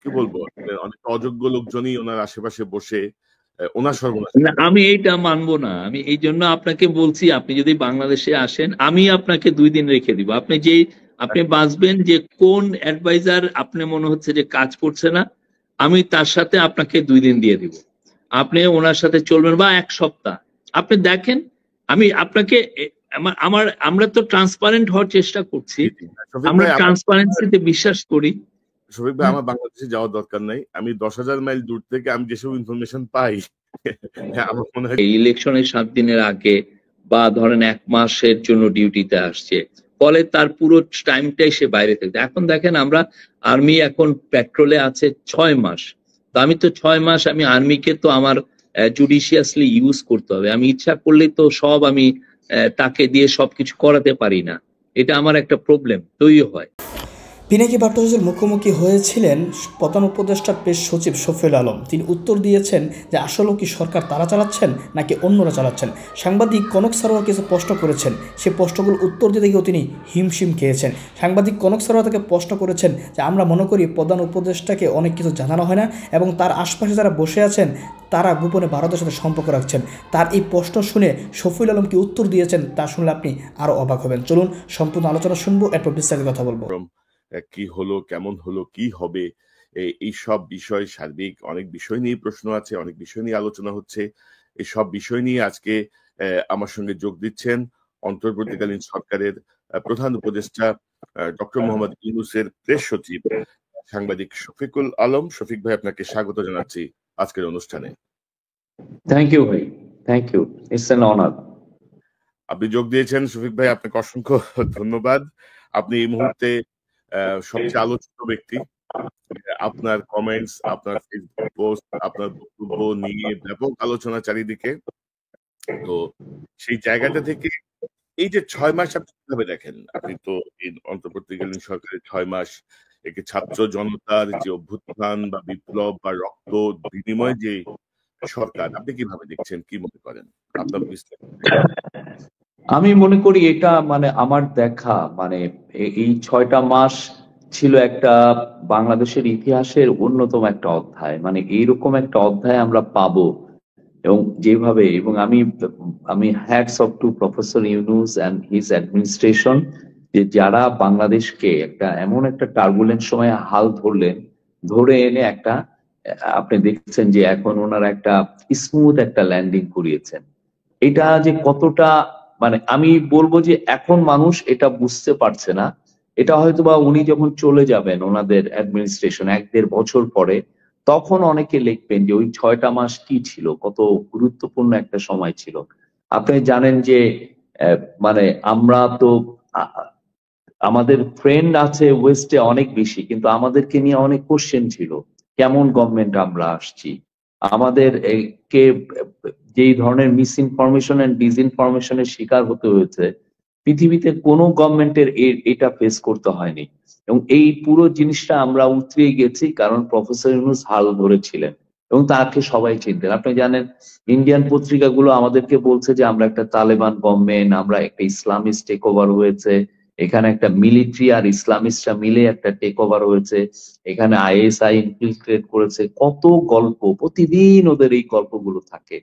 কি বলবো, অনেক অযোগ্য লোকজনই ওনার আশেপাশে বসে ওনার সর্বনাশ। আমি এইটা মানবো না। আমি এই জন্য আপনাকে বলছি, আপনি যদি বাংলাদেশে আসেন আমি আপনাকে 2 দিন রেখে দিব। আপনি বাঁচবেন যে কোন অ্যাডভাইজার আপনি মনে হচ্ছে যে কাজ করছে না, আমি তার সাথে আপনাকে 2 দিন দিয়ে দিব। আপনি ওনার সাথে চলবেন বা 1 সপ্তাহ। আপনি দেখেন, আমি আপনাকে আমরা তো ট্রান্সপারেন্ট হওয়ার চেষ্টা করছি, আমরা ট্রান্সপারেন্সিতে বিশ্বাস করি। শফিক ভাই, আমার বাংলাদেশে যাওয়ার দরকার নাই। আমি 10,000 মাইল দূর থেকে আমি যেসব ইনফরমেশন পাই, আমার মনে হয় ইলেকশনের 7 দিনের আগে বা ধরেন 1 মাসের জন্য ডিউটিতে আসছে, ফলে তার পুরো টাইমটাই সে বাইরে থাকে। এখন দেখেন, আমরা আর্মি এখন পেট্রোলে আছে 6 মাস। তো আমি তো 6 মাস আমি আর্মিকে তো আমার জুডিশিয়াসলি ইউজ করতে হবে। আমি ইচ্ছা করলে তো সব আমি তাকে দিয়ে সবকিছু করাতে পারি না। এটা আমার একটা প্রবলেম তৈরি হয়। পিনাকি ভট্টাচার্যের মুখোমুখি হয়েছিলেন প্রধান উপদেষ্টা প্রেস সচিব শফিউল আলম। তিনি উত্তর দিয়েছেন যে আসলে কি সরকার তারা চালাচ্ছেন নাকি অন্যরা চালাচ্ছেন। সাংবাদিক কনক সারোয়ার কিছু প্রশ্ন করেছেন, সে প্রশ্নগুলোর উত্তর দিতে গিয়েও তিনি হিমশিম খেয়েছেন। সাংবাদিক কনক সারোয়ার তাকে প্রশ্ন করেছেন যে আমরা মনে করি প্রধান উপদেষ্টাকে অনেক কিছু জানানো হয় না এবং তার আশপাশে যারা বসে আছেন তারা গোপনে ভারতের সাথে সম্পর্ক রাখছেন। তার এই প্রশ্ন শুনে শফিউল আলম কি উত্তর দিয়েছেন তা শুনলে আপনি আরও অবাক হবেন। চলুন সম্পূর্ণ আলোচনা শুনবো, এরপর বিস্তারিত কথা বলবো। কি হলো, কেমন হলো, কি হবে, এই সব বিষয়, সার্বিক অনেক বিষয় নিয়ে প্রশ্ন আছে, অনেক বিষয় নিয়ে আলোচনা হচ্ছে। এই সব বিষয় নিয়ে আজকে আমার সঙ্গে যোগ দিচ্ছেন অন্তর্বর্তীকালীন সরকারের প্রধান উপদেষ্টা ডক্টর মোহাম্মদ ইউনূসের প্রেস সচিব সাংবাদিক শফিকুল আলম। শফিক ভাই, আপনাকে স্বাগত জানাচ্ছি আজকের অনুষ্ঠানে। থ্যাংক ইউ ভাই, thank you, it's an honour. আপনি যোগ দিয়েছেন শফিক ভাই, আপনাকে অসংখ্য ধন্যবাদ। আপনি এই মুহূর্তে সবচেয়ে আলোচিত ব্যক্তি। আপনার কমেন্টস, আপনার ফেসবুক পোস্ট, আপনার বক্তব্য নিয়ে ব্যাপক আলোচনা চারিদিকে। তো সেই জায়গাটা থেকে এই যে 6 মাস আপনি কিভাবে দেখেন? আপনি তো এই অন্তর্বর্তীকালীন সরকারের 6 মাস, একে ছাত্র জনতার যে অভ্যুত্থান বা বিপ্লব বা রক্ত বিনিময় যে সরকার, আপনি কিভাবে দেখছেন, কি মনে করেন আপনার বিশ্লেষণ? আমি মনে করি এটা আমার দেখা এই 6টা মাস ছিল একটা বাংলাদেশের ইতিহাসের অন্যতম একটা অধ্যায়। এইরকম একটা অধ্যায় আমরা পাবো এবং যেভাবে, এবং আমি hats off to professor Yunus and his administration, যে যারা বাংলাদেশকে এমন একটা টার্বুলেন্ট সময়ে হাল ধরে এনে আপনি দেখছেন যে এখন ওনারা একটা স্মুথ একটা ল্যান্ডিং করিয়েছেন। এটা যে কতটা আমি বলবো যে এখন মানুষ এটা বুঝতে পারছে না। এটা হয়তো বা উনি যখন চলে যাবেন ওনাদের অ্যাডমিনিস্ট্রেশন 1-1.5 বছর পরে, তখন অনেকে লিখবেন যে ওই 6টা মাস কি ছিল, কত গুরুত্বপূর্ণ একটা সময় ছিল। আপনি জানেন যে আমরা তো আমাদের ফ্রেন্ড আছে ওয়েস্টে অনেক বেশি, কিন্তু আমাদেরকে নিয়ে অনেক কোশ্চেন ছিল, কেমন গভর্নমেন্ট আমরা আসছি, আমাদের কে যেই ধরনের মিস ইনফরমেশন এন্ড ডিসইনফরমেশনের শিকার হতে হয়েছে, পৃথিবীতে কোনো গভর্নমেন্টের এটা ফেস করতে হয়নি। এবং এই পুরো জিনিসটা আমরা উতরে গেছি কারণ প্রফেসর ইউনূস হাল ধরেছিলেন এবং তাকে সবাই চিনতেন। আপনি জানেন, ইন্ডিয়ান পত্রিকাগুলো আমাদেরকে বলছে যে আমরা একটা তালেবান গভর্নমেন্ট, আমরা একটা ইসলামিস্ট টেক ওভার হয়েছে, এখানে একটা মিলিটারি আর ইসলামিস্টরা মিলে একটা টেক ওভার হয়েছে, এখানে আইএসআই ইনফিলট্রেট করেছে, কত গল্প প্রতিদিন ওদের এই গল্পগুলো থাকে।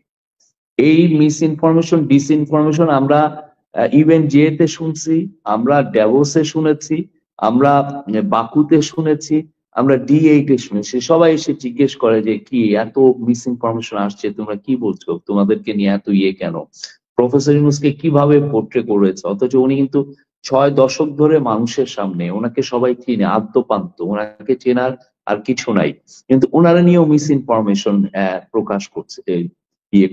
এই মিস ইনফরমেশন ডিসইনফরমেশন আমরা ইউএনজিএ তে শুনছি, আমরা ড্যাভোসে শুনেছি, আমরা বাকুতে শুনেছি, আমরা D8 এ শুনেছি। সবাই এসে জিজ্ঞেস করে যে কি এত মিস ইনফরমেশন আসছে, তোমরা কি বলছো, তোমাদেরকে নিয়ে এত কেন, প্রফেসর ইউনূসকে কিভাবে পোর্ট্রে করেছে, অথচ উনি কিন্তু 6 দশক ধরে মানুষের সামনে, ওনাকে সবাই চিনে আদ্যপান্ত, ওনাকে চেনার আর কিছু নাই, কিন্তু ওনারা নিয়েও মিস ইনফরমেশন প্রকাশ করছে,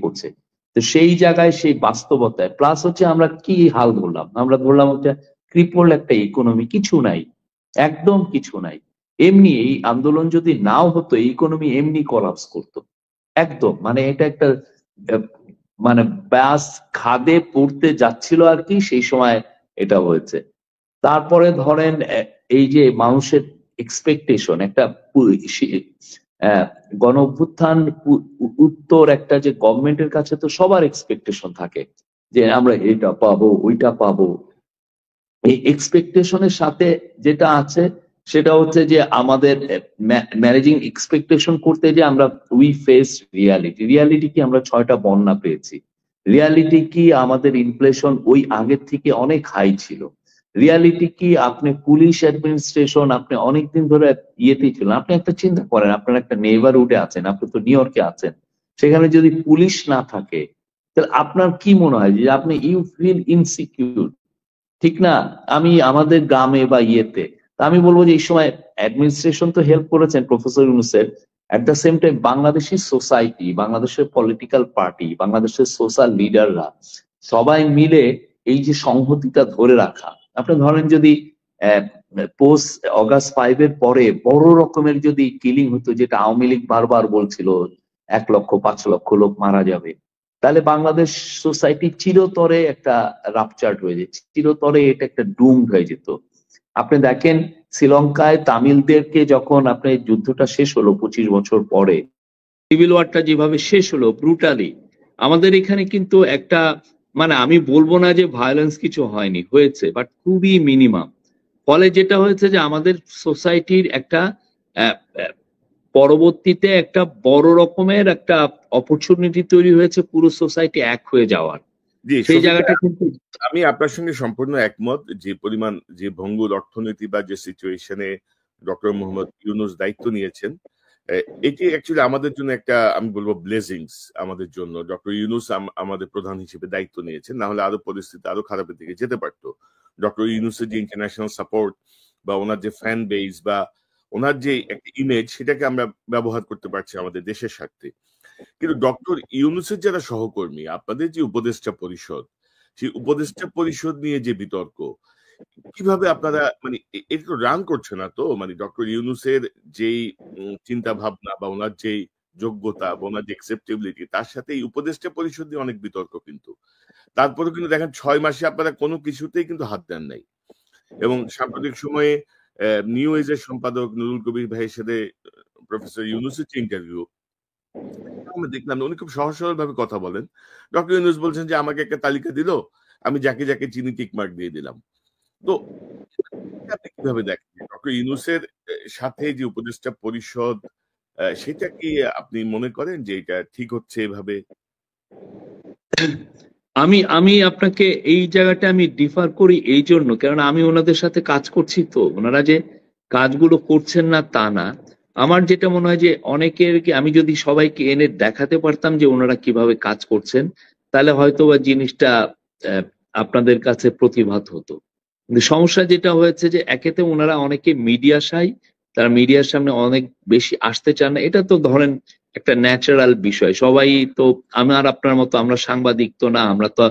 করছে। তো সেই জায়গায় সেই বাস্তবতায় প্লাস হচ্ছে আমরা কি হাল ধরলাম, আমরা ধরলাম হচ্ছে ক্রিপল একটা ইকোনমি, কিছু নাই, একদম কিছু নাই। এমনি এই আন্দোলন যদি নাও হতো, ইকোনমি এমনি কলাপস করতো একদম। এটা একটা ব্যাস খাদে পড়তে যাচ্ছিল আর কি, সেই সময় এটা হয়েছে। তারপরে ধরেন এই যে মানুষের এক্সপেকটেশন, একটা গণ অভ্যুত্থান উত্তর একটা যে গভর্নমেন্টের কাছে তো সবার এক্সপেকটেশন থাকে যে আমরা এটা পাবো ওইটা পাবো। এই এক্সপেকটেশনের সাথে যেটা আছে সেটা হচ্ছে যে আমাদের ম্যানেজিং এক্সপেকটেশন করতে যে আমরা উই ফেস রিয়ালিটি। রিয়ালিটি কি আমরা 6টা বন্যা পেয়েছি। রিয়ালিটি কি আমাদের ইনফ্লেশন ওই আগের থেকে অনেক হাই ছিল। রিয়ালিটি কি আপনি পুলিশ অ্যাডমিনিস্ট্রেশন আপনি অনেকদিন ধরে ইয়েতেই ছিলেন। আপনি একটা চিন্তা করেন, আপনার একটা নেইবারহুডে আছেন, আপনি তো নিউ ইয়র্কে আছেন, সেখানে যদি পুলিশ না থাকে তাহলে আপনার কি মনে হয় যে আপনি ইউ ফিল ইনসিকিউর, ঠিক না? আমি আমাদের গ্রামে বা ইয়েতে তা আমি বলবো যে এই সময় অ্যাডমিনিস্ট্রেশন তো হেল্প করেছেন প্রফেসর ইউনূসের, at the same time Bangladeshi society, বাংলাদেশের পলিটিক্যাল পার্টি, বাংলাদেশের সোশ্যাল লিডাররা সবাই মিলে এই যে সংহতিটা ধরে রাখা। আপনি ধরেন যদি পোস্ট অগাস্ট 5 এর পরে বড় রকমের যদি কিলিং হতো, যেটা আওয়ামী লীগ বারবার বলছিল 1,05,00,000 লোক মারা যাবে, তাহলে বাংলাদেশ সোসাইটি চিরতরে একটা রাপচার্ড হয়ে যেত, চিরতরে এটা একটা ডুমড হয়ে যেত। আপনি দেখেন শ্রীলঙ্কায় তামিলদেরকে যখন আপনি যুদ্ধটা শেষ হলো 25 বছর পরে, সিভিল ওয়ারটা যেভাবে শেষ হলো ব্রুটালি, আমাদের এখানে কিন্তু একটা মানে আমি বলবো না যে ভায়োলেন্স কিছু হয়নি, হয়েছে, বাট খুবই মিনিমাম। ফলে যেটা হয়েছে যে আমাদের সোসাইটির একটা পরবর্তীতে একটা বড় রকমের একটা অপরচুনিটি তৈরি হয়েছে পুরো সোসাইটি এক হয়ে যাওয়ার। জি, সেই জায়গাটা কিন্তু আমি আপনার সঙ্গে সম্পূর্ণ একমত। যে পরিমাণ যে ভঙ্গুর অর্থনীতি বা যে সিচুয়েশনে ডক্টর মোহাম্মদ ইউনূস দায়িত্ব নিয়েছেন, এটি অ্যাকচুয়ালি আমাদের জন্য একটা আমি বলবো ব্লেসিংস। আমাদের জন্য ডক্টর ইউনূস আমাদের প্রধান হিসেবে দায়িত্ব নিয়েছেন, না হলে আরো পরিস্থিতি আরো খারাপের দিকে যেতে পারতো। ডক্টর ইউনূসের যে ইন্টারন্যাশনাল সাপোর্ট বা ওনার যে ফ্যান বেস বা ওনার যে একটা ইমেজ, সেটাকে আমরা ব্যবহার করতে পারছি আমাদের দেশের স্বার্থে। কিন্তু ডক্টর ইউনূসের যারা সহকর্মী, আপনাদের যে উপদেষ্টা পরিষদ, সেই উপদেষ্টা পরিষদ নিয়ে যে বিতর্ক, কিভাবে আপনারা মানে এটা তো রান করছে না তো, মানে ডক্টর ইউনূসের যেই চিন্তা ভাবনা বা ওনার যেই যোগ্যতা বা ওনার যে অ্যাকসেপ্টেবিলিটি, তার সাথে এই উপদেষ্টা পরিষদ নিয়ে অনেক বিতর্ক। কিন্তু তারপরে কিন্তু দেখেন 6 মাসে আপনারা কোনো কিছুতেই কিন্তু হাত দেন নাই। এবং সাম্প্রতিক সময়ে নিউ এজের সম্পাদক নুরুল কবির ভাইয়ের সাথে প্রফেসর ইউনূসের যে ইন্টারভিউ, আমি দেখলাম উনি খুব সহজ সরল ভাবে কথা বলেন। ডক্টর ইউনূস বলছেন যে আমাকে একটা তালিকা দিল, আমি যাকে যাকে চিনি টিক মার্ক দিয়ে দিলাম। তো আপনি কিভাবে দেখেন ডক্টর ইউনূসের সাথে যে উপদেষ্টা পরিষদ, সেটা কি আপনি মনে করেন যে এটা ঠিক হচ্ছে এভাবে? আমি আমি আপনাকে এই জায়গাটা আমি ডিফার করি এই জন্য, কারণ আমি ওনাদের সাথে কাজ করছি, তো ওনারা যে কাজগুলো করছেন না তা না। আমার যেটা মনে হয় যে অনেকের আমি যদি সবাইকে এনে দেখাতে পারতাম যে ওনারা কিভাবে কাজ করছেন, তাহলে হয়তো বা জিনিসটা আপনাদের কাছে প্রতিভাত হতো। কিন্তু সমস্যা যেটা হয়েছে যে একেতে ওনারা অনেকে মিডিয়া শাই, তারা মিডিয়ার সামনে অনেক বেশি আসতে চান না। এটা তো ধরেন একটা ন্যাচারাল বিষয়, সবাই তো আমার আপনার মতো আমরা সাংবাদিক তো না, আমরা তো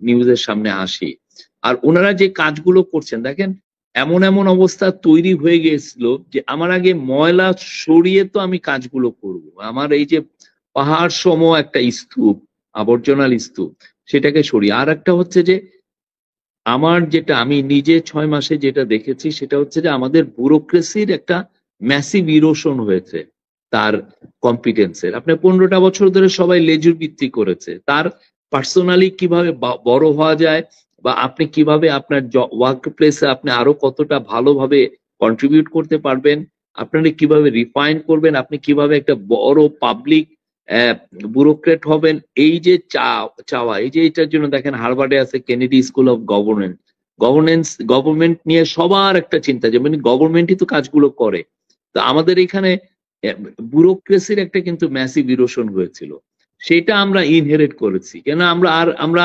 নিউজের সামনে আসি। আর ওনারা যে কাজগুলো করছেন দেখেন, এমন এমন অবস্থা তৈরি হয়ে গিয়েছিল যে আমার আগে ময়লা সরিয়ে তো আমি কাজগুলো করব, আমার এই যে পাহাড় সম একটা স্তূপ, আবর্জনার স্তূপ, সেটাকে সরিয়ে। আর একটা হচ্ছে যে আমার যেটা আমি নিজে 6 মাসে যেটা দেখেছি সেটা হচ্ছে যে আমাদের ব্যুরোক্রেসির একটা ম্যাসিভ ইরোশন হয়েছে তার কম্পিটেন্সের। আপনি 15টা বছর ধরে সবাই লেজুর ভিত্তি করেছে, তার পার্সোনালি কিভাবে বড় হওয়া যায় বা আপনি কিভাবে আপনার ওয়ার্ক প্লেসে আপনি আরো কতটা ভালোভাবে কন্ট্রিবিউট করতে পারবেন, আপনারা কিভাবে রিফাইন করবেন, আপনি কিভাবে একটা বড় পাবলিক ব্যুরোক্রেট হবেন, এই যে চাওয়া, এই যে এটার জন্য দেখেন হার্ভার্ডে আছে কেনেডি স্কুল অফ গভর্নমেন্ট নিয়ে সবার একটা চিন্তা, যেমন গভর্নমেন্টই তো কাজগুলো করে। তো আমাদের এখানে ব্যুরোক্রেসির একটা কিন্তু ম্যাসিভ ইরোশন হয়েছিল, সেটা আমরা ইনহেরিট করেছি। কেন আমরা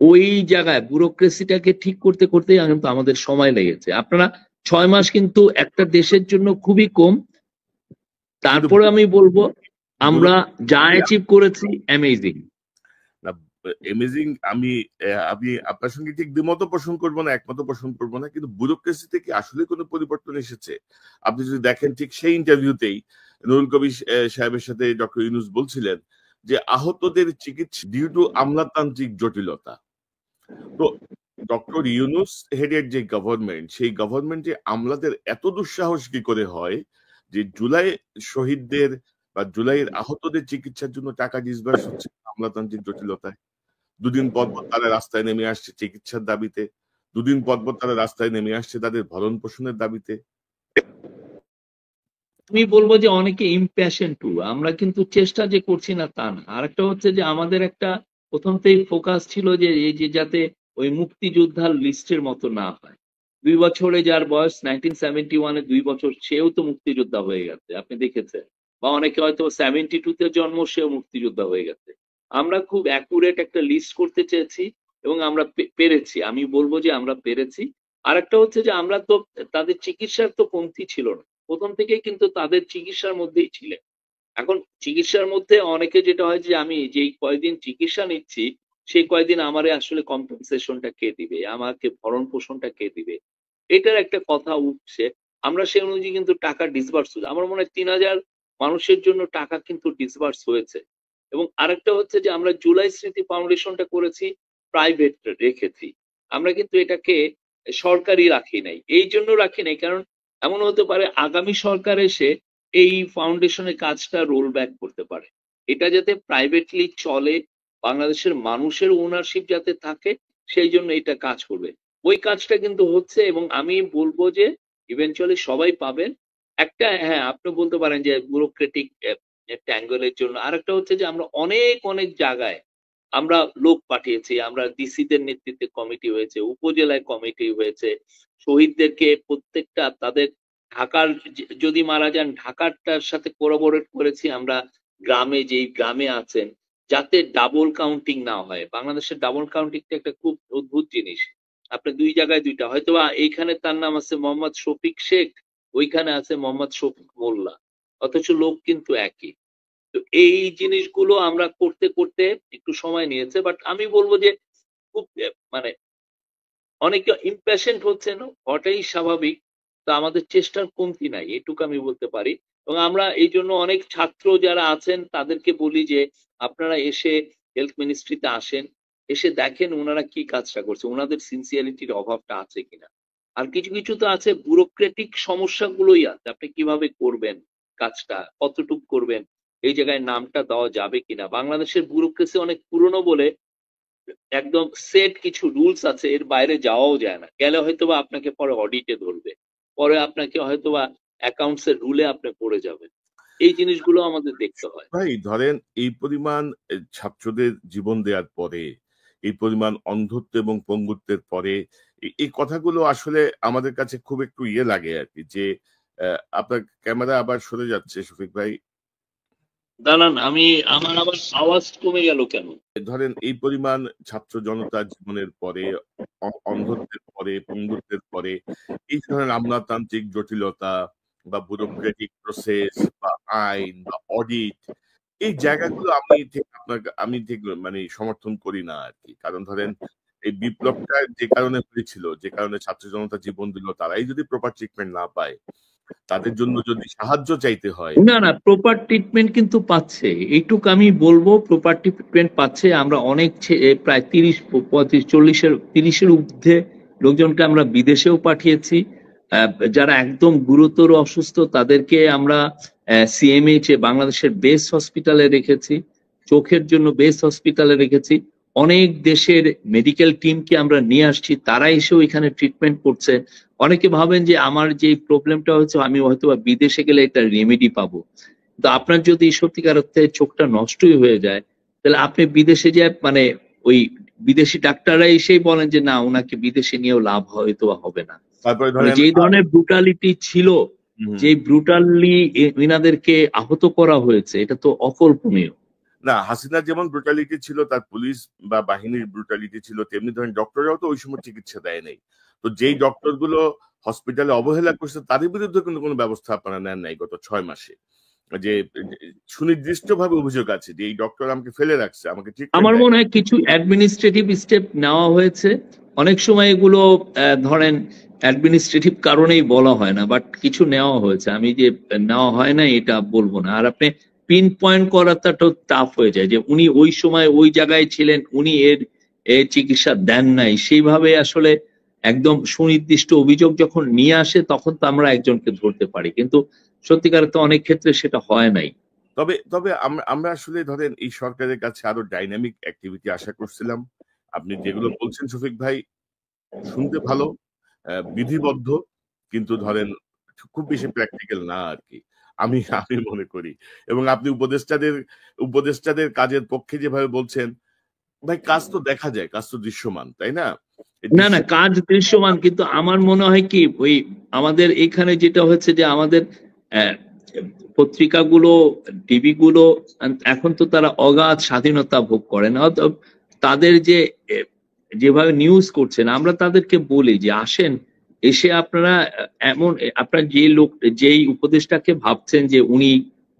ওই জায়গায় ব্যুরোক্রেসিটাকে ঠিক করতে করতে কিন্তু আমাদের সময় লেগেছে। আপনারা 6 মাস কিন্তু একটা দেশের জন্য খুবই কম। তারপরে আমি বলবো আমরা যা অ্যাচিভ করেছি অ্যামেজিং। না, অ্যামেজিং। আমি আমি আপনার সঙ্গে ঠিক দ্বিমত পোষণ করবো না, একমত পোষণ করবো না, কিন্তু ব্যুরোক্রেসিতে কি আসলে কোনো পরিবর্তন এসেছে? আপনি যদি দেখেন ঠিক সেই ইন্টারভিউতেই নুরুল কবির সাহেবের সাথে ডক্টর ইউনূস বলছিলেন যে আহতদের চিকিৎসা ডিউ টু আমলাতান্ত্রিক জটিলতা। তো ডক্টর ইউনূস হেডের যে গভর্নমেন্ট, সেই গভর্নমেন্টে আমলাদের এত দুঃসাহস কি করে হয় যে জুলাই শহীদদের বা জুলাইয়ের আহতদের চিকিৎসার জন্য টাকা ডিসবার্স হচ্ছে আমলাতান্ত্রিক জটিলতায়। দুদিন পর পর তারা রাস্তায় নেমে আসছে চিকিৎসার দাবিতে, দুদিন পর পর তারা রাস্তায় নেমে আসছে তাদের ভরণ পোষণের দাবিতে। আমি বলবো যে অনেকে ইম্প্যাশন আমরা কিন্তু চেষ্টা যে করছি না তা না। আরেকটা হচ্ছে যে আমাদের একটা প্রথম থেকেই ফোকাস ছিল যে এই যে যাতে ওই মুক্তিযোদ্ধার লিস্টের মতো না হয়। 2 বছরে যার বয়স 1971 2 বছর সেও তো মুক্তিযোদ্ধা হয়ে গেছে, আপনি দেখেছেন। বা অনেকে হয়তো 72-তে জন্ম, সেও মুক্তিযোদ্ধা হয়ে গেছে। আমরা খুব অ্যাকুরেট একটা লিস্ট করতে চেয়েছি এবং আমরা পেরেছি। আমি বলবো যে আমরা পেরেছি। আরেকটা হচ্ছে যে আমরা তো তাদের চিকিৎসার তো কমতি ছিল না, প্রথম থেকেই কিন্তু তাদের চিকিৎসার মধ্যেই ছিলেন। এখন চিকিৎসার মধ্যে অনেকে যেটা হয় যে আমি যেই কয়দিন চিকিৎসা নিচ্ছি সেই কয়দিন আমারে আসলে কম্পেনসেশনটা কে দিবে, আমাকে ভরণ পোষণটা কে দিবে, এটার একটা কথা উঠছে। আমরা সেই অনুযায়ী কিন্তু টাকা ডিসবার্স হচ্ছে, আমার মনে হয় 3,000 মানুষের জন্য টাকা কিন্তু ডিসবার্স হয়েছে। এবং আরেকটা হচ্ছে যে আমরা জুলাই স্মৃতি ফাউন্ডেশনটা করেছি, প্রাইভেট রেখেছি। আমরা কিন্তু এটাকে সরকারি রাখি নাই, এই জন্য রাখি নাই কারণ এমন হতে পারে আগামী সরকার এসে এই ফাউন্ডেশনের কাজটা রোল ব্যাক করতে পারে। এটা যাতে প্রাইভেটলি চলে, বাংলাদেশের মানুষের ওনারশিপ যাতে থাকে, সেই জন্য এটা কাজ করবে। ওই কাজটা কিন্তু হচ্ছে এবং আমি বলবো যে ইভেনচুয়ালি সবাই পাবেন। একটা হ্যাঁ, আপনি বলতে পারেন যে ব্যুরোক্রেটিক ট্যাঙ্গলের জন্য। আরেকটা হচ্ছে যে আমরা অনেক অনেক জায়গায় আমরা লোক পাঠিয়েছি, আমরা ডিসিদের নেতৃত্বে কমিটি হয়েছে, উপজেলায় কমিটি হয়েছে, শহীদদেরকে প্রত্যেকটা তাদের ঢাকার যদি মারা যান ঢাকারটার সাথে কোলাবোরেট করেছি আমরা, গ্রামে যেই গ্রামে আছেন যাতে ডাবল কাউন্টিং না হয়। বাংলাদেশের ডাবল কাউন্টিংটা একটা খুব অদ্ভুত জিনিস। আপনি 2 জায়গায় 2টা, হয়তোবা এইখানে তার নাম আছে মোহাম্মদ শফিক শেখ, ওইখানে আছে মোহাম্মদ শফিক মোল্লা, অথচ লোক কিন্তু একই। তো এই জিনিসগুলো আমরা করতে করতে একটু সময় নিয়েছে, বাট আমি বলবো যে খুব মানে অনেকে ইম্প্যাশেন্ট হচ্ছেন, হওয়াটাই স্বাভাবিক। তো আমাদের চেষ্টার কমতি নাই, এটুকু আমি বলতে পারি। এবং আমরা এই জন্য অনেক ছাত্র যারা আছেন তাদেরকে বলি যে আপনারা এসে হেলথ মিনিস্ট্রিতে আসেন, এসে দেখেন ওনারা কি কাজটা করছে, ওনাদের সিনসিয়ারিটির অভাবটা আছে কিনা। আর কিছু কিছু তো আছে ব্যুরোক্রেটিক সমস্যাগুলোই আছে, আপনি কিভাবে করবেন কাজটা, কতটুক করবেন, এই জায়গায় নামটা দেওয়া যাবে কিনা। বাংলাদেশের ব্যুরোক্রেসি অনেক পুরনো বলে একদম সেট কিছু রুলস আছে, এর বাইরে যাওয়াও যায় না, গেলে হয়তোবা আপনাকে পরে অডিটে ধরবে, পরে আপনাকে হয়তোবা অ্যাকাউন্টস এর রুলে আপনি পড়ে যাবেন। এই জিনিসগুলো আমাদের দেখতে হয়। ভাই ধরেন এই পরিমাণ ছাত্রদের জীবন দেওয়ার পরে, এই পরিমাণ অন্ধত্ব এবং পঙ্গুত্বের পরে এই কথাগুলো আসলে আমাদের কাছে খুব একটু ইয়ে লাগে আর কি, যে আপনার ক্যামেরা আবার সরে যাচ্ছে শফিক ভাই। দাঁড়ান, আমার আবার আওয়াজ কমে গেল কেন? ধরেন এই পরিমাণ ছাত্র জনতার জীবনের পরে, অন্ধত্বের পরে, পঙ্গুত্বের পরে, এই ধরনের আমলাতান্ত্রিক জটিলতা বা ব্যুরোক্রেটিক প্রসেস বা আইন বা অডিট, এই জায়গাগুলো আমি ঠিক মানে সমর্থন করি না আর কি। কারণ ধরেন এই বিপ্লবটা যে কারণে হয়েছিল, যে কারণে ছাত্র জনতা জীবন দিল, তারাই যদি প্রপার ট্রিটমেন্ট না পায়, তাদের জন্য যদি সাহায্য চাইতে হয়। না না, প্রপার ট্রিটমেন্ট কিন্তু পাচ্ছে, এইটুকু আমি বলবো, প্রপার ট্রিটমেন্ট পাচ্ছে। আমরা অনেক প্রায় 30, 35, 40 30-এর ঊর্ধ্বে লোকজনকে আমরা বিদেশেও পাঠিয়েছি। যারা একদম গুরুতর অসুস্থ তাদেরকে আমরা সিএমএইচ বাংলাদেশের বেস হসপিটালে রেখেছি, চোখের জন্য বেস হসপিটালে রেখেছি। অনেক দেশের মেডিকেল টিমকে আমরা নিয়ে আসছি, তারা এসেও এখানে ট্রিটমেন্ট করছে। অনেকে ভাবেন যে আমার যে প্রবলেমটা হচ্ছে আমি হয়তো বিদেশে গেলে এটা রেমেডি পাবো, তো আপনার যদি সত্যিকার অর্থে চোখটা নষ্টই হয়ে যায় তাহলে আপনি বিদেশে যে মানে ওই বিদেশি ডাক্তাররা এসেই বলেন যে না, ওনাকে বিদেশে নিয়েও লাভ হয়তো হবে না। তারপরে মানে ধরেন যেই ধরনের ব্রুটালিটি ছিল, যে ব্রুটালি এনাদেরকে আহত করা হয়েছে, এটা তো অকল্পনীয়। না, হাসিনার যেমন ব্রুটালিটি ছিল, তার পুলিশ বা বাহিনীর ব্রুটালিটি ছিল, তেমনি ধরেন ডক্টররাও তো ওই সময় চিকিৎসা দেয় নাই। তো যেই ডক্টর গুলো হসপিটালে অবহেলা করছে তাদের বিরুদ্ধে কিন্তু কোনো ব্যবস্থা আপনারা নেন নাই গত 6 মাসে। যে সুনির্দিষ্ট ভাবে অভিযোগ আছে যে এই ডক্টর আমাকে ফেলে রাখছে, আমাকে ট্রিটমেন্ট আমার দেয়। মনে হয় কিছু অ্যাডমিনিস্ট্রেটিভ স্টেপ নেওয়া হয়েছে, অনেক সময় এগুলো ধরেন অ্যাডমিনিস্ট্রেটিভ কারণেই বলা হয় না, বাট কিছু নেওয়া হয়েছে। আমি যে নেওয়া হয় না এটা বলবো না। আর আপনি পিন পয়েন্ট করাটা তো টাফ হয়ে যায় যে উনি ওই সময় ওই জায়গায় ছিলেন, উনি এর চিকিৎসা দেন নাই, সেইভাবে আসলে একদম সুনির্দিষ্ট অভিযোগ যখন নিয়ে আসে তখন তো আমরা একজনকে ধরতে পারি, কিন্তু সত্যিকার তো অনেক ক্ষেত্রে সেটা হয় নাই। তবে তবে আমরা আসলে ধরেন এই সরকারের কাছে আরো ডাইনামিক অ্যাক্টিভিটি আশা করছিলাম। আপনি যেগুলো বলছেন শফিক ভাই শুনতে ভালো, বিধিবদ্ধ, কিন্তু ধরেন খুব বেশি প্র্যাকটিক্যাল না আরকি। আমি আমি মনে করি। এবং আপনি উপদেষ্টাদের কাজের পক্ষে যেভাবে বলছেন, ভাই কাজ তো দেখা যায়, কাজ তো দৃশ্যমান, তাই না? এই না না, কাজ দৃশ্যমান, কিন্তু আমার মনে হয় কি ওই আমাদের এখানে যেটা হচ্ছে যে আমাদের আহ, পত্রিকাগুলো, টিভি গুলো এখন তো তারা অগাধ স্বাধীনতা ভোগ করেন, অতএব তাদের যে যেভাবে নিউজ করছেন, আমরা তাদেরকে বলি যে আসেন, এসে আপনারা এমন আপনার যেই উপদেষ্টাকে ভাবছেন যে উনি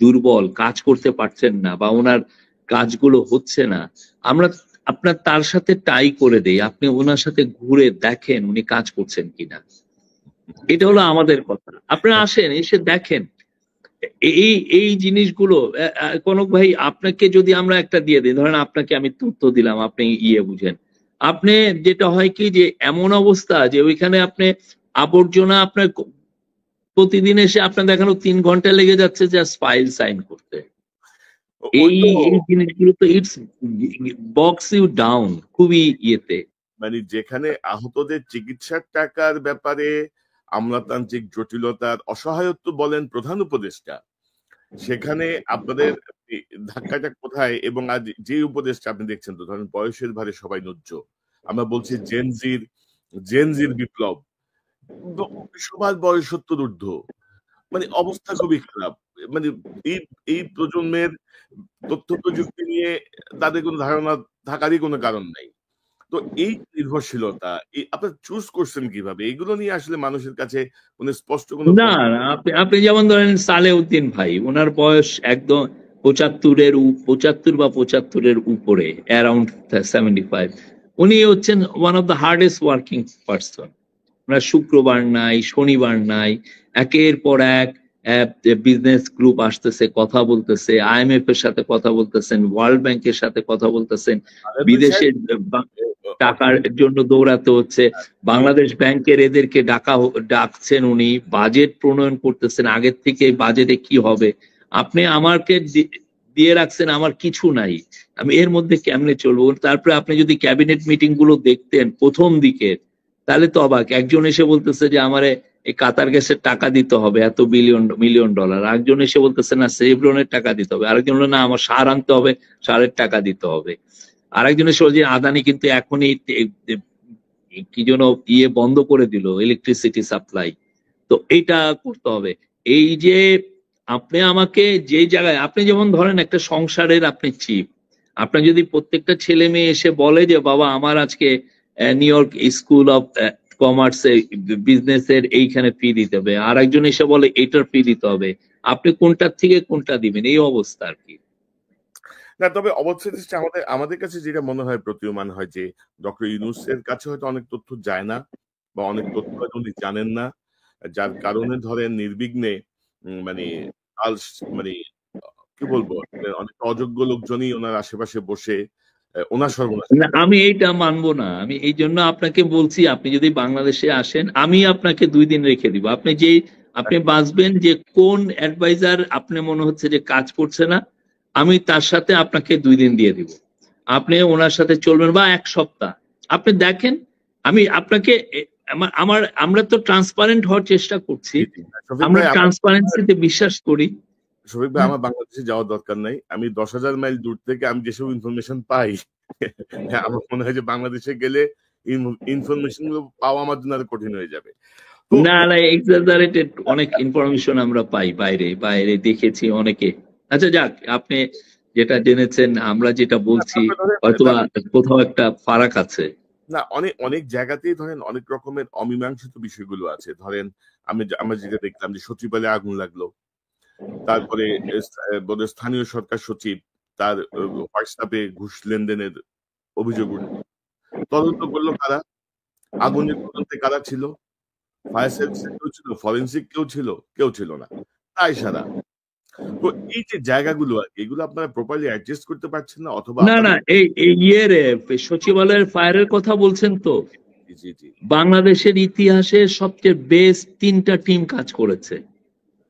দুর্বল, কাজ করতে পারছেন না বা ওনার কাজগুলো হচ্ছে না, আমরা আপনার তার সাথে টাই করে দেই, আপনি ওনার সাথে ঘুরে দেখেন উনি কাজ করছেন কিনা। এটা হলো আমাদের কথা। আপনারা আসেন, এসে দেখেন এই এই জিনিসগুলো। কনক ভাই, আপনাকে যদি আমরা একটা দিয়ে দিই, ধরেন আপনাকে আমি তথ্য দিলাম, আপনি বুঝেন, আপনি যেটা হয় কি যে এমন অবস্থা যে ওইখানে আপনি আবর্জনা আপনার প্রতিদিন এসে আপনার দেখানো 3 ঘন্টা লেগে যাচ্ছে জাস্ট ফাইল সাইন করতে। ওই এই তো এই জিনিসগুলো তো ইটস বক্স ইউ ডাউন খুবই ইয়েতে। মানে যেখানে আহতদের চিকিৎসার টাকার ব্যাপারে আমলাতান্ত্রিক জটিলতার অসহায়ত্ব বলেন প্রধান উপদেষ্টা, সেখানে আপনাদের এই ধাক্কাটা কোথায়? এবং আজ যে উপদেশটা আপনি দেখছেন, তো ধরেন বয়সের ভারে সবাই নুজ্জ, আমরা বলছি জেনজির বিপ্লব, সবার বয়স 70 ঊর্ধ্ব, মানে অবস্থা খুবই খারাপ। মানে এই এই প্রজন্মের তথ্য প্রযুক্তি নিয়ে তাদের কোনো ধারণা থাকারই কোনো কারণ নাই। তো এই নির্ভরশীলতা আপনারা চুজ করছেন কিভাবে? এগুলো নিয়ে আসলে মানুষের কাছে কোনো স্পষ্ট কোনো না না, আপনি আপনি যেমন ধরেন সালেউদ্দিন ভাই, ওনার বয়স একদম 75 বা 75-এর উপরে, অ্যারাউন্ড 75। উনি হচ্ছেন one of the hardest working person. ওনার শুক্রবার নাই, শনিবার নাই, একের পর এক বিজনেস গ্রুপ আসতেছে, কথা বলতেছে, IMF এর সাথে কথা বলতেছেন, ওয়ার্ল্ড ব্যাংকের সাথে কথা বলতেছেন, বিদেশের টাকার জন্য দৌড়াতে হচ্ছে, বাংলাদেশ ব্যাংকের এদেরকে ডাকছেন উনি, বাজেট প্রণয়ন করতেছেন আগের থেকে, বাজেটে কি হবে। আপনি আমাকে দিয়ে রাখছেন, আমার কিছু নাই, আমি এর মধ্যে কেমনে চলবো। তারপরে আপনি যদি ক্যাবিনেট মিটিং গুলো দেখতেন প্রথম দিকে, তাহলে তো অবাক। একজন এসে বলতেছে যে আমারে এই কাতার গ্যাসের টাকা দিতে হবে এত মিলিয়ন ডলার, আরেকজন এসে বলতেছে না সেভরনের টাকা দিতে হবে, আরেকজন না আমার সার আনতে হবে, সারের টাকা দিতে হবে, আরেকজনের যে আদানি কিন্তু এখনই কি যেন বন্ধ করে দিল ইলেকট্রিসিটি সাপ্লাই, তো এইটা করতে হবে। এই যে আপনি আমাকে যে জায়গায়, আপনি যেমন ধরেন একটা সংসারের আপনি চিফ, আপনার যদি প্রত্যেকটা ছেলে মেয়ে এসে বলে যে বাবা আমার আজকে new York school of commerce business এর এইখানে ফি দিতে হবে, আর একজন এসে বলে এটার ফি দিতে হবে, আপনি কোনটার থেকে কোনটা দিবেন, এই অবস্থা আর কি। না, তবে অবশ্যই আমাদের আমাদের কাছে যেটা মনে হয়, প্রতীয়মান হয় যে ডক্টর ইউনূসের কাছে হয়তো অনেক তথ্য যায় না, বা অনেক তথ্য হয়তো উনি জানেন না, যার কারণে ধরেন নির্বিঘ্নে মানে মানে কি বলবো, অনেক অযোগ্য লোকজনই ওনার আশেপাশে বসে ওনার সর্বনাশ। না, আমি এইটা মানবো না। আমি এই জন্য আপনাকে বলছি, আপনি যদি বাংলাদেশে আসেন আমি আপনাকে 2 দিন রেখে দিব। আপনি বাঁচবেন যে কোন অ্যাডভাইজার আপনি মনে হচ্ছে যে কাজ করছে না, আমি তার সাথে আপনাকে 2 দিন দিয়ে দিব, আপনি ওনার সাথে চলবেন, বা 1 সপ্তাহ আপনি দেখেন। আমি আপনাকে আমরা তো ট্রান্সপারেন্ট হওয়ার চেষ্টা করছি, আমরা ট্রান্সপারেন্সিতে বিশ্বাস করি। শফিক ভাই, আমার বাংলাদেশে যাওয়ার দরকার নাই। আমি 10,000 মাইল দূর থেকে আমি যেসব ইনফরমেশন পাই, আমার মনে হয় যে বাংলাদেশে গেলে ইনফরমেশন গুলো পাওয়া আমার জন্য আরো কঠিন হয়ে যাবে। না না, এক্সাজারেটেড অনেক ইনফরমেশন আমরা পাই, বাইরে দেখেছি অনেকে। আচ্ছা যাক, আপনি যেটা জেনেছেন, আমরা যেটা বলছি হয়তোবা কোথাও একটা ফারাক আছে। না, অনেক অনেক জায়গাতেই ধরেন অনেক রকমের অমীমাংসিত বিষয়গুলো আছে। ধরেন আমরা যেটা দেখলাম যে সচিবালয়ে আগুন লাগলো, তারপরে বোধহয় স্থানীয় সরকার সচিব তার হোয়াটসঅ্যাপে ঘুষ লেনদেনের অভিযোগ উঠল। তদন্ত করলো কারা? আগুনের তদন্তে কারা ছিল? ফায়ার সার্ভিসের কেউ ছিল? ফরেনসিক কেউ ছিল না। তাই সারা। তো এই যে জায়গাগুলো আর কি, এগুলো আপনারা প্রপারলি অ্যাডজাস্ট করতে পারছেন না, অথবা না, এই সচিবালয়ের ফায়ারের কথা বলছেন তো? জি জি, বাংলাদেশের ইতিহাসে সবচেয়ে বেস্ট 3টা টিম কাজ করেছে,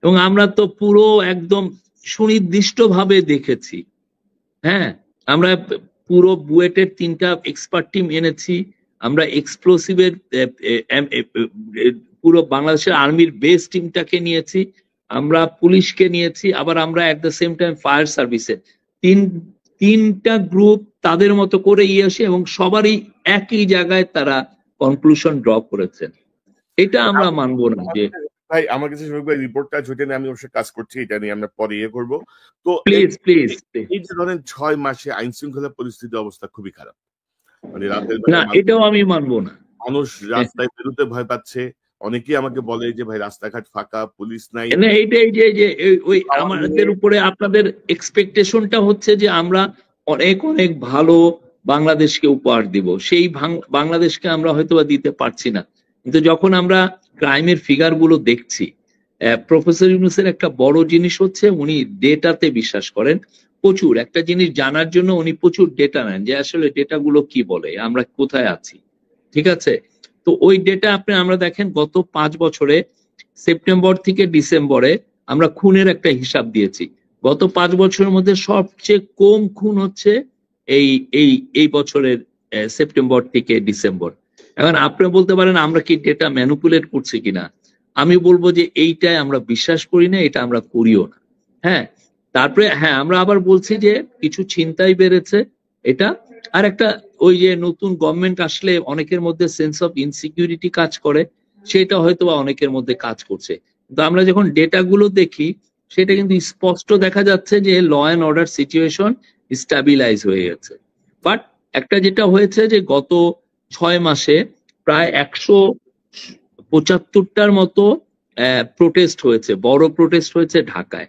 এবং আমরা তো পুরো একদম সুনির্দিষ্ট ভাবে দেখেছি। হ্যাঁ, আমরা পুরো বুয়েটের 3টা এক্সপার্ট টিম এনেছি, আমরা এক্সপ্লোসিভের পুরো বাংলাদেশের আর্মির বেস টিমটাকে নিয়েছি, আমরা পুলিশকে নিয়েছি, আবার আমরা এট দ্য সেম টাইম ফায়ার সার্ভিসে তিনটা গ্রুপ তাদের মতো করে আসে এবং সবারই একই জায়গায় তারা কনক্লুশন ড্র করেছেন। এটা আমরা মানবো না। যে ভাই আমার কাছে শফিক ভাই রিপোর্টটা যেটা নিয়ে আমি অবশ্যই কাজ করছি, এটা নিয়ে আমরা পরে করবো। তো প্লিজ এই যে ধরেন 6 মাসে আইন শৃঙ্খলা পরিস্থিতি অবস্থা খুবই খারাপ, মানে রাতের না, এটাও আমি মানবো না। মানুষ রাস্তায় বেরোতে ভয় পাচ্ছে। অনেকেই আমাকে বলে যে ভাই রাস্তাঘাট ফাঁকা, পুলিশ নাই। এইটাই যে ওই আমাদের উপরে আপনাদের এক্সপেকটেশনটা হচ্ছে যে আমরা অনেক অনেক ভালো বাংলাদেশকে উপহার দিব, সেই বাংলাদেশকে আমরা হয়তোবা দিতে পারছি না। কিন্তু যখন আমরা ক্রাইমের ফিগার গুলো দেখছি, প্রফেসর ইউনূসের একটা বড় জিনিস হচ্ছে উনি ডেটাতে বিশ্বাস করেন প্রচুর। একটা জিনিস জানার জন্য উনি প্রচুর ডেটা নেন, যে আসলে ডেটাগুলো কি বলে, আমরা কোথায় আছি। ঠিক আছে, তো ওই ডেটা আমরা দেখেন গত 5 বছরে সেপ্টেম্বর থেকে ডিসেম্বরে আমরা খুনের একটা হিসাব দিয়েছি। গত 5 বছরের মধ্যে সবচেয়ে কম খুন হচ্ছে এই বছরের সেপ্টেম্বর থেকে ডিসেম্বর। এখন আপনি বলতে পারেন আমরা কি ডেটা ম্যানিপুলেট করছি কিনা, আমি বলবো যে এইটাই আমরা বিশ্বাস করি না, এটা আমরা করিও না। হ্যাঁ, তারপরে হ্যাঁ আমরা আবার বলছি যে কিছু ছিনতাই বেড়েছে, এটা আর একটা ওই যে নতুন গভর্নমেন্ট আসলে অনেকের মধ্যে সেন্স অফ ইনসিকিউরিটি কাজ করে, সেটা হয়তো অনেকের মধ্যে কাজ করছে। কিন্তু আমরা যখন ডেটা গুলো দেখি সেটা কিন্তু স্পষ্ট দেখা যাচ্ছে যে ল অ্যান্ড অর্ডার সিচুয়েশন স্টাবিলাইজ হয়ে গেছে। বাট একটা যেটা হয়েছে যে গত 6 মাসে প্রায় 175টার মতো প্রোটেস্ট হয়েছে, বড় প্রোটেস্ট হয়েছে ঢাকায়।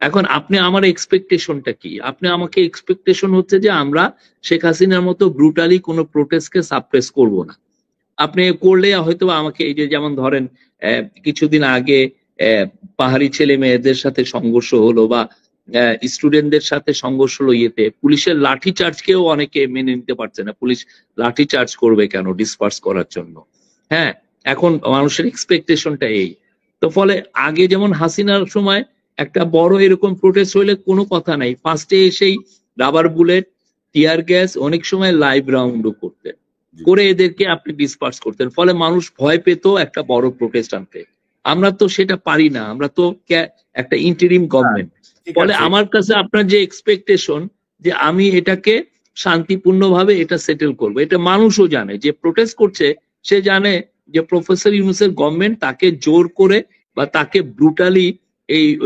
এখন আপনি আমার এক্সপেকটেশনটা কি? আপনি আমাকে এক্সপেকটেশন হচ্ছে যে আমরা শেখ হাসিনার মতো ব্রুটালি কোনো প্রোটেস্টকে সাপ্রেস করব না। আপনি করলে হয়তো আমাকে এই যে যেমন ধরেন কিছুদিন আগে পাহাড়ি ছেলে মেয়েদের সাথে সংঘর্ষ হলো বা স্টুডেন্টদের সাথে সংঘর্ষ হলো, ইয়েতে পুলিশের লাঠি চার্জকেও অনেকে মেনে নিতে পারছে না। পুলিশ লাঠি চার্জ করবে কেন? ডিসপার্স করার জন্য। হ্যাঁ, এখন মানুষের এক্সপেকটেশনটা এই। তো ফলে আগে যেমন হাসিনার সময় একটা বড় এরকম প্রোটেস্ট হইলে কোনো কথা নাই, ফার্স্টে এসেই রাবার বুলেট, টিয়ার গ্যাস, অনেক সময় লাইভ রাউন্ডও করতেন, করে এদেরকে আপনি ডিসপার্স করতেন, ফলে মানুষ ভয় পেত একটা বড় প্রোটেস্ট আনতে। আমরা তো সেটা পারি না, আমরা তো একটা ইন্টারিম গভর্নমেন্ট। ফলে আমার কাছে আপনার যে এক্সপেকটেশন যে আমি এটাকে শান্তিপূর্ণভাবে এটা সেটেল করবো, এটা মানুষও জানে, যে প্রোটেস্ট করছে সে জানে যে প্রফেসর ইউনূসের গভর্নমেন্ট তাকে জোর করে বা তাকে ব্রুটালি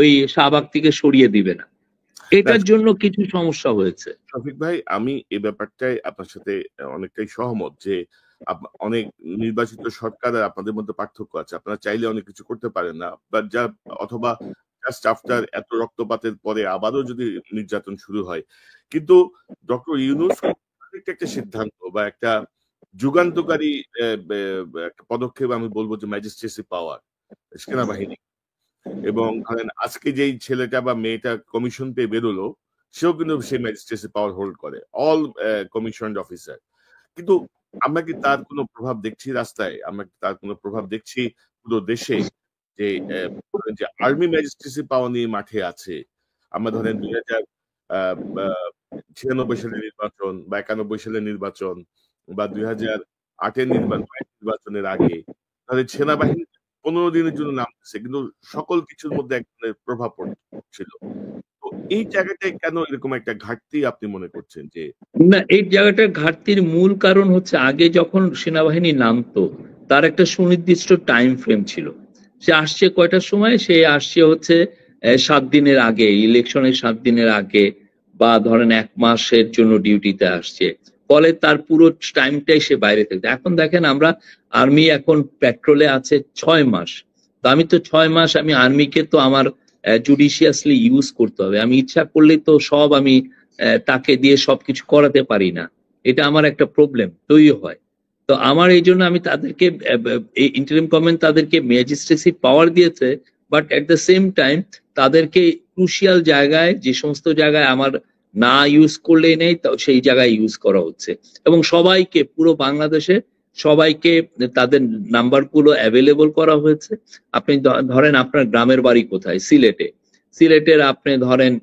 ওই শাহবাগ থেকে সরিয়ে দিবে না। এটার জন্য কিছু সমস্যা হয়েছে। শফিক ভাই, আমি এই ব্যাপারটাই আপনার সাথে অনেকটাই সহমত যে অনেক নির্বাচিত সরকার আর আপনাদের মধ্যে পার্থক্য আছে। আপনারা চাইলে অনেক কিছু করতে পারেন না, বাট যা অথবা জাস্ট আফটার এত রক্তপাতের পরে আবারও যদি নির্যাতন শুরু হয়। কিন্তু ডক্টর ইউনূস একটা সিদ্ধান্ত বা একটা যুগান্তকারী একটা পদক্ষেপ, আমি বলবো যে ম্যাজিস্ট্রেসি পাওয়ার, সেনাবাহিনী। এবং ধরেন আজকে যেই ছেলেটা বা মেয়েটা কমিশন পেয়ে বেরোলো, সেও কিন্তু সেই ম্যাজিস্ট্রেসি পাওয়ার হোল্ড করে, অল কমিশনড অফিসার। কিন্তু আমরা কি তার কোনো প্রভাব দেখছি রাস্তায়? আমরা কি তার কোনো প্রভাব দেখছি পুরো দেশে? যে আর্মি ম্যাজিস্ট্রেসি পাওয়ার নিয়ে মাঠে আছে। আমরা ধরেন 2096 সালের নির্বাচন বা 91 সালের নির্বাচন বা 2008-এর নির্বাচনের আগে তাদের সেনাবাহিনী 15 দিনের জন্য নামতেছে, কিন্তু সকল কিছুর মধ্যে এক ধরনের প্রভাব পড়ছিল। তো এই জায়গাটায় কেন এরকম একটা ঘাটতি আপনি মনে করছেন? যে না, এই জায়গাটার ঘাটতির মূল কারণ হচ্ছে আগে যখন সেনাবাহিনী নামতো তার একটা সুনির্দিষ্ট টাইম ফ্রেম ছিল। সে আসছে কয়টার সময়? সে আসছে হচ্ছে 7 দিনের আগে, ইলেকশনের 7 দিনের আগে, বা ধরেন 1 মাসের জন্য ডিউটিতে আসছে, ফলে তার পুরো টাইমটাই সে বাইরে থাকতো। এখন দেখেন আমরা আর্মি এখন পেট্রোলে আছে 6 মাস, তো আমি তো 6 মাস আমি আর্মিকে তো আমার জুডিশিয়াসলি ইউজ করতে হবে। আমি ইচ্ছা করলে তো সব আমি তাকে দিয়ে সবকিছু করাতে পারি না, এটা আমার একটা প্রবলেম তৈরি হয়। তো আমার এই জন্য আমি তাদেরকে ইন্টারিম গভর্নমেন্ট তাদেরকে ম্যাজিস্ট্রেসি পাওয়ার দিয়েছে, but at the same time তাদেরকে ক্রুশিয়াল জায়গায়, যে সমস্ত জায়গায় আমার না ইউজ করলেই নেই, সেই জায়গায় ইউজ করা হচ্ছে। এবং সবাইকে, পুরো বাংলাদেশে সবাইকে তাদের নাম্বারগুলো অ্যাভেলেবল করা হয়েছে। আপনি ধরেন আপনার গ্রামের বাড়ি কোথায়? সিলেটের আপনি ধরেন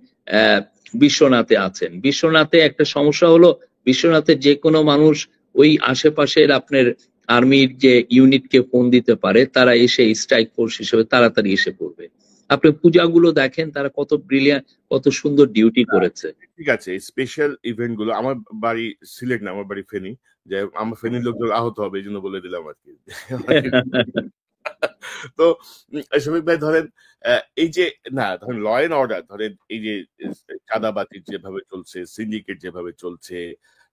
বিশ্বনাথে আছেন, বিশ্বনাথে একটা সমস্যা হলো, বিশ্বনাথে যে কোনো মানুষ ওই আশেপাশের আপনার আর্মির যে ইউনিটকে ফোন দিতে পারে, তারা এসে স্ট্রাইক ফোর্স হিসেবে তাড়াতাড়ি এসে পড়বে। আপনি পূজাগুলো দেখেন তারা কত ব্রিলিয়ান্ট, কত সুন্দর ডিউটি করেছে। ঠিক আছে, স্পেশাল ইভেন্ট গুলো, আমার বাড়ি সিলেট না, আমার বাড়ি ফেনী, যে আমার ফেনীর লোকজন আহত হবে এই জন্য বলে দিলাম আর কি। তো শফিক ভাই ধরেন এই যে না ধরেন ল এন্ড অর্ডার, ধরেন এই যে চাঁদাবাজি যেভাবে চলছে, সিন্ডিকেট যেভাবে চলছে,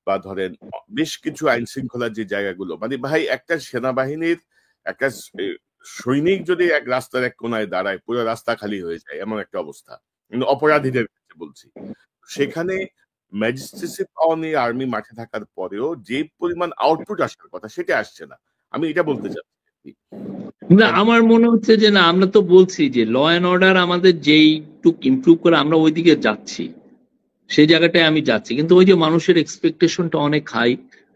বা ধরেন বেশ কিছু আইন শৃঙ্খলার যে জায়গাগুলো, মানে ভাই একটা সেনাবাহিনীর একটা সৈনিক যদি এক রাস্তার এক কোনায় দাঁড়ায় পুরো রাস্তা খালি হয়ে যায় এমন একটা অবস্থা, কিন্তু অপরাধীদের ক্ষেত্রে বলছি। সেখানে ম্যাজিস্ট্রেসি পাওয়া নিয়ে আর্মি মাঠে থাকার পরেও যে পরিমাণ আউটপুট আসার কথা সেটা আসছে না, আমি এটা বলতে চাচ্ছি। না, আমার মনে হচ্ছে যে না, আমরা তো বলছি যে ল অ্যান্ড অর্ডার আমাদের যেইটুক ইমপ্রুভ করে আমরা ওইদিকে যাচ্ছি, সেই জায়গাটায় আমি যাচ্ছি, কিন্তু ওই যে মানুষের এক্সপেকটেশনটা অনেক হাই।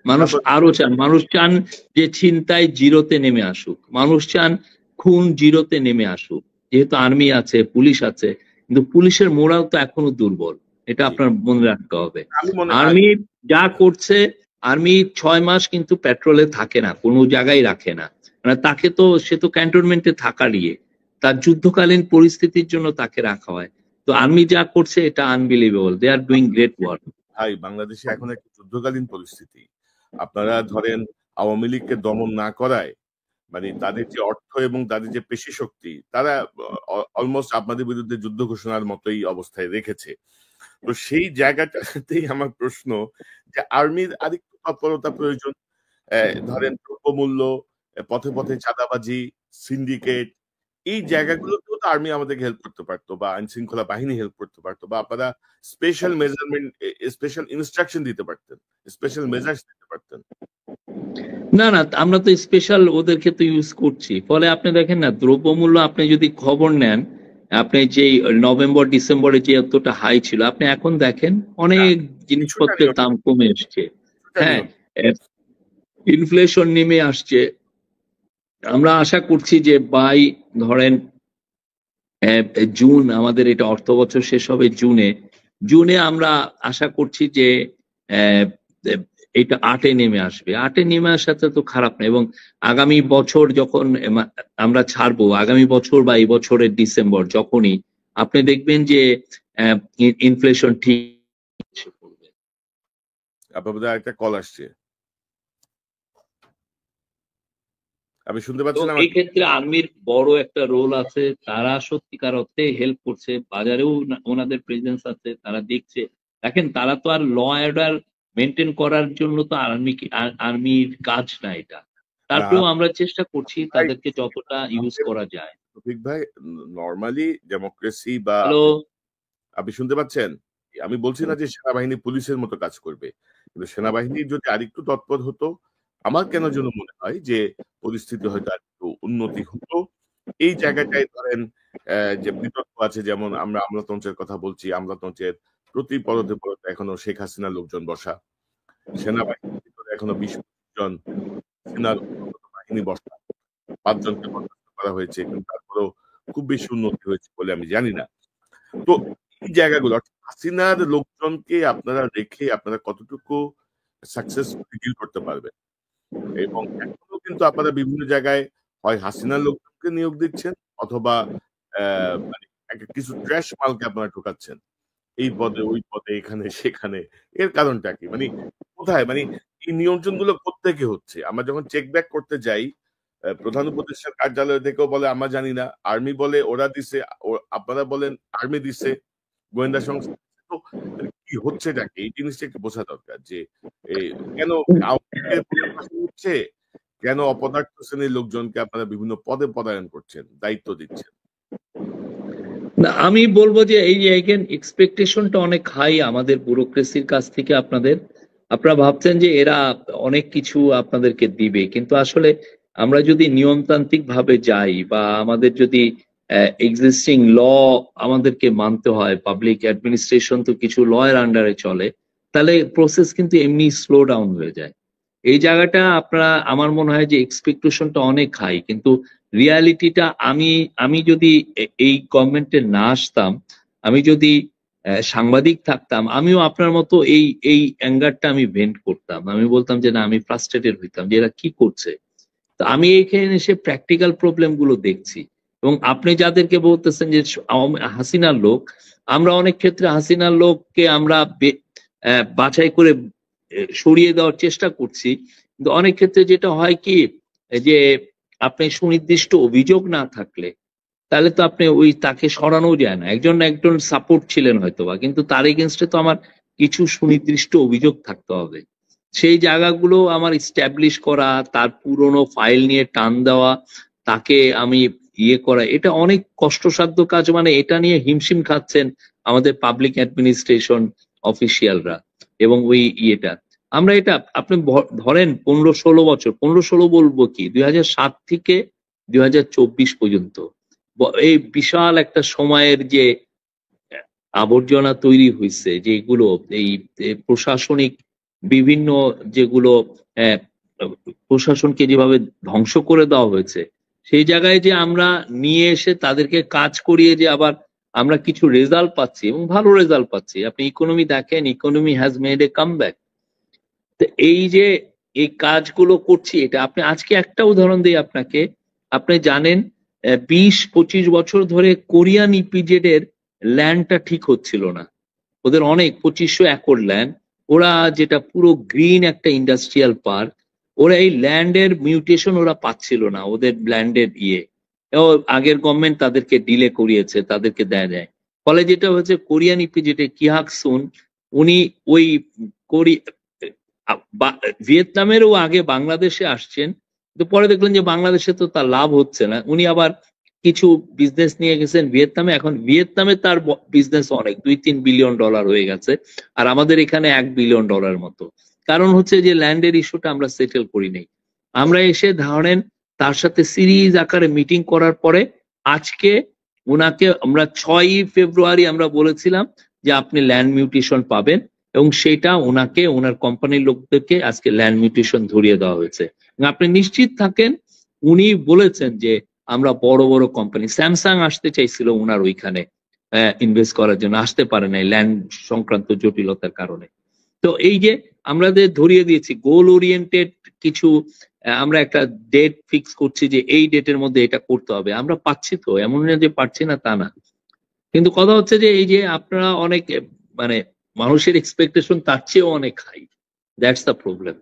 মানুষ আরো চান, মানুষ চান যে ছিনতাই জিরোতে নেমে আসুক, মানুষ চান খুন জিরোতে নেমে আসুক, যেহেতু আর্মি আছে, পুলিশ আছে, কিন্তু পুলিশের মোরাল তো এখনো দুর্বল, এটা আপনার মনে রাখতে হবে। আর্মি যা করছে, আর্মি 6 মাস কিন্তু পেট্রোলে থাকে না, কোনো জায়গায় রাখে না, মানে তাকে তো, সে তো ক্যান্টনমেন্টে থাকারই, তার যুদ্ধকালীন পরিস্থিতির জন্য তাকে রাখা হয়। তো আর্মি যা করছে এটা unbelievable, they are doing great work. ভাই বাংলাদেশে এখন একটা যুদ্ধকালীন পরিস্থিতি, আপনারা ধরেন আওয়ামী লীগকে দমন না করায়, মানে তাদের যে অর্থ এবং তাদের যে পেশি শক্তি, তারা অলমোস্ট আপনাদের বিরুদ্ধে যুদ্ধ ঘোষণার মতোই অবস্থায় রেখেছে। তো সেই জায়গাটাতেই আমার প্রশ্ন যে আর্মির আরেকটু তৎপরতা প্রয়োজন। ধরেন দ্রব্যমূল্য, পথে পথে চাঁদাবাজি, সিন্ডিকেট, এই জায়গাগুলোতেও তো আর্মি আমাদেরকে হেল্প করতে পারতো, বা আইন শৃঙ্খলা বাহিনী হেল্প করতে পারতো, বা আপনারা স্পেশাল মেজারমেন্ট, স্পেশাল ইনস্ট্রাকশন দিতে পারতেন, স্পেশাল মেজার্স দিতে পারতেন। না না, আমরা তো স্পেশাল ওদেরকে তো ইউজ করছি। ফলে আপনি দেখেন না, দ্রব্যমূল্য আপনি যদি খবর নেন, আপনি যে নভেম্বর ডিসেম্বরে যে এতটা হাই ছিল, আপনি এখন দেখেন অনেক জিনিসপত্রের দাম কমে এসছে। হ্যাঁ, ইনফ্লেশন নেমে আসছে। আমরা আশা করছি যে বাই ধরেন জুন, আমাদের এটা অর্থ বছর শেষ হবে জুনে আমরা আশা করছি যে এটা 8-এ নেমে আসবে। 8-এ নেমে আসাতে তো খারাপ না, এবং আগামী বছর যখন আমরা ছাড়বো, আগামী বছর বা এই বছরের ডিসেম্বর যখনই, আপনি দেখবেন যে ইনফ্লেশন ঠিক পড়বে। আপনাদের একটা কল আসছে, আমি শুনতে পাচ্ছিলাম। এই ক্ষেত্রে আর্মির বড় একটা রোল আছে, তারা সত্যিকার অর্থে হেল্প করছে, বাজারেও ওনাদের প্রেজেন্স আছে, তারা দেখছে। দেখেন, তারা তো আর ল অর্ডার মেনটেন করার জন্য তো আর্মির কাজ না এটা, তারপরেও আমরা চেষ্টা করছি তাদেরকে যতটা ইউজ করা যায়। শফিক ভাই, নরমালি ডেমোক্রেসি বা, আপনি শুনতে পাচ্ছেন? আমি বলছি না যে সেনাবাহিনী পুলিশের মতো কাজ করবে, কিন্তু সেনাবাহিনী যদি আরেকটু তৎপর হতো, আমার কেন যেন মনে হয় যে পরিস্থিতি হয়তো আরেকটু উন্নতি হতো। এই জায়গাটায় ধরেন যে বিতর্ক আছে, যেমন আমরা আমলাতন্ত্রের কথা বলছি, আমলাতন্ত্রের প্রতি পরতে পরতে এখনো শেখ হাসিনার লোকজন বসা, সেনাবাহিনীর ভিতরে এখনো 20-25 জন সেনার বাহিনী বসা, 5 জনকে বরখাস্ত করা হয়েছে, কিন্তু তারপরেও খুব বেশি উন্নতি হয়েছে বলে আমি জানি না। তো এই জায়গাগুলো, হাসিনার লোকজনকে আপনারা রেখে আপনারা কতটুকু সাকসেসফুলি ডিল করতে পারবেন, এবং এখনো কিন্তু আপনারা বিভিন্ন জায়গায় হয় হাসিনার লোকজনকে নিয়োগ দিচ্ছেন, অথবা মানে কিছু ট্র্যাশ মালকে আপনারা ঢোকাচ্ছেন এই পদে ওই পদে, এখানে সেখানে। এর কারণটা কি, মানে কোথায়, মানে এই নিয়ন্ত্রণগুলো কোত্থেকে হচ্ছে? আমরা যখন চেক ব্যাক করতে যাই, প্রধান উপদেষ্টার কার্যালয় থেকেও বলে আমরা জানি না, আর্মি বলে ওরা দিছে, আপনারা বলেন আর্মি দিছে, গোয়েন্দা সংস্থা। তো কি হচ্ছেটা কি, এই জিনিসটা একটু বোঝা দরকার যে কেন হচ্ছে, কেন অপদার্থ শ্রেণীর লোকজনকে আপনারা বিভিন্ন পদে পদায়ন করছেন, দায়িত্ব দিচ্ছেন। না, আমি বলবো যে এই যে এক্সপেকটেশনটা অনেক হাই আমাদের ব্যুরোক্রেসির কাছ থেকে। আপনারা ভাবছেন যে এরা অনেক কিছু আপনাদেরকে দিবে, কিন্তু আসলে আমরা যদি নিয়মতান্ত্রিক ভাবে যাই, বা আমাদের যদি এক্সিস্টিং ল আমাদেরকে মানতে হয়, পাবলিক অ্যাডমিনিস্ট্রেশন তো কিছু ল এর আন্ডারে চলে, তাহলে প্রসেস কিন্তু এমনি স্লো ডাউন হয়ে যায়। এই জায়গাটা আপনারা, আমার মনে হয় যে এক্সপেকটেশনটা অনেক হাই, কিন্তু রিয়ালিটিটা, আমি যদি এই গভর্নমেন্টে না আসতাম, আমি যদি সাংবাদিক থাকতাম, আমিও আপনার মতো এই অ্যাঙ্গারটা আমি ভেন্ট করতাম। আমি বলতাম যে না, আমি ফ্রাস্ট্রেটেড হইতাম যে এরা কি করছে। তো আমি এইখানে এসে প্র্যাকটিক্যাল প্রবলেম গুলো দেখছি, এবং আপনি যাদেরকে বলতেছেন যে হাসিনার লোক, আমরা অনেক ক্ষেত্রে হাসিনার লোককে আমরা বাছাই করে সরিয়ে দেওয়ার চেষ্টা করছি, কিন্তু অনেক ক্ষেত্রে যেটা হয় কি যে আপনি সুনির্দিষ্ট অভিযোগ না থাকলে তাহলে তো আপনি ওই তাকে সরানো যায় না। একজন সাপোর্ট ছিলেন হয়তোবা, কিন্তু তার এগেনস্টে তো আমার কিছু সুনির্দিষ্ট অভিযোগ থাকতে হবে। সেই জায়গাগুলো আমার ইস্টাবলিশ করা, তার পুরনো ফাইল নিয়ে টান দেওয়া, তাকে আমি করা, এটা অনেক কষ্টসাধ্য কাজ। মানে এটা নিয়ে হিমশিম খাচ্ছেন আমাদের পাবলিক অ্যাডমিনিস্ট্রেশন অফিসিয়ালরা এবং ওই আমরা এটা আপনি ধরেন 15-16 বছর, 15-16 বলবো কি 2007 থেকে 2024 পর্যন্ত এই বিশাল একটা সময়ের যে আবর্জনা তৈরি হয়েছে, যেগুলো এই প্রশাসনিক বিভিন্ন যেগুলো প্রশাসনকে যেভাবে ধ্বংস করে দেওয়া হয়েছে, সেই জায়গায় যে আমরা নিয়ে এসে তাদেরকে কাজ করিয়ে যে আবার আমরা কিছু রেজাল্ট পাচ্ছি এবং ভালো রেজাল্ট পাচ্ছি। আপনি ইকোনমি দেখেন, economy has made a comeback. তো এই যে এই কাজগুলো করছি, এটা আপনি আজকে একটা উদাহরণ দিই আপনাকে। আপনি জানেন 20-25 বছর ধরে কোরিয়ান ইপিজেড এর ল্যান্ডটা ঠিক হচ্ছিল না। ওদের অনেক 2500 একর ল্যান্ড, ওরা যেটা পুরো গ্রিন একটা ইন্ডাস্ট্রিয়াল পার্ক, ওরা এই ল্যান্ডের মিউটেশন ওরা পাচ্ছিল না, ওদের ল্যান্ডের আগের গভর্নমেন্ট তাদেরকে ডিলে করিয়েছে, তাদেরকে দেয়। ফলে যেটা হচ্ছে কোরিয়ান ইপিজেড এর কিহাক সুন, উনি ওই ভিয়েতনামেরও আগে বাংলাদেশে আসছেন, কিন্তু পরে দেখলেন যে বাংলাদেশে তো তার লাভ হচ্ছে না, উনি আবার কিছু বিজনেস নিয়ে গেছেন ভিয়েতনামে। এখন ভিয়েতনামে তার বিজনেস অনেক, $2-3 বিলিয়ন হয়ে গেছে, আর আমাদের এখানে $1 বিলিয়ন মতো। কারণ হচ্ছে যে ল্যান্ডের ইস্যুটা আমরা সেটেল করি নাই। আমরা এসে ধরেন তার সাথে সিরিজ আকারে মিটিং করার পরে আজকে ওনাকে আমরা 6ই ফেব্রুয়ারি আমরা বলেছিলাম যে আপনি ল্যান্ড মিউটেশন পাবেন, এবং সেটা ওনাকে ওনার কোম্পানির লোকদেরকে আজকে ল্যান্ড মিউটেশন ধরিয়ে দেওয়া হয়েছে। আপনি নিশ্চিত থাকেন, উনি বলেছেন যে আমরা বড় বড় কোম্পানি, স্যামসাং আসতে চাইছিল ওনার ওইখানে ইনভেস্ট করার জন্য, আসতে পারে নাই ল্যান্ড সংক্রান্ত জটিলতার কারণে। তো এই যে আমাদের ধরিয়ে দিয়েছি গোল ওরিয়েন্টেড কিছু, আমরা একটা ডেট ফিক্স করছি যে এই ডেটের মধ্যে এটা করতে হবে, আমরা পাচ্ছি তো, এমন না যে পাচ্ছি না তা না। কিন্তু কথা হচ্ছে যে এই যে আপনারা অনেক মানে মানুষের এক্সপেকটেশন তার চেয়েও অনেক হাই, দ্যাটস দ্য প্রবলেম।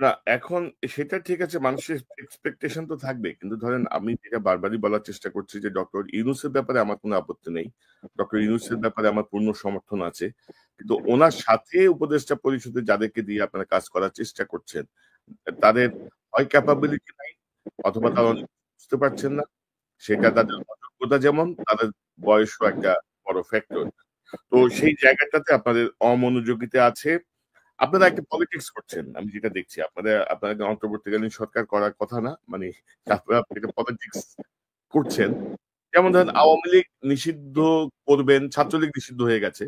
না, এখন সেটা ঠিক আছে, মানুষের এক্সপেকটেশন তো থাকবে, কিন্তু ধরেন আমি যেটা বারবারই বলার চেষ্টা করছি যে ডক্টর ইউনূসের ব্যাপারে আমার কোনো আপত্তি নেই, ডক্টর ইউনূসের ব্যাপারে আমার পূর্ণ সমর্থন আছে, কিন্তু ওনার সাথে উপদেষ্টা পরিষদে যাদেরকে দিয়ে আপনারা কাজ করার চেষ্টা করছেন তাদের হয় ক্যাপাবিলিটি নাই, অথবা তারা অনেক বুঝতে পারছেন না, সেটা তাদের অযোগ্যতা, যেমন তাদের বয়সও একটা বড় ফ্যাক্টর। তো সেই জায়গাটাতে আপনাদের অমনোযোগিতা আছে, আপনারা একটা পলিটিক্স করছেন, আমি যেটা দেখছি আপনাদের অন্তর্বর্তীকালীন সরকার করার কথা না, মানে আপনারা একটা পলিটিক্স করছেন। যেমন ধরেন আওয়ামী লীগ নিষিদ্ধ করবেন, ছাত্রলীগ নিষিদ্ধ হয়ে গেছে,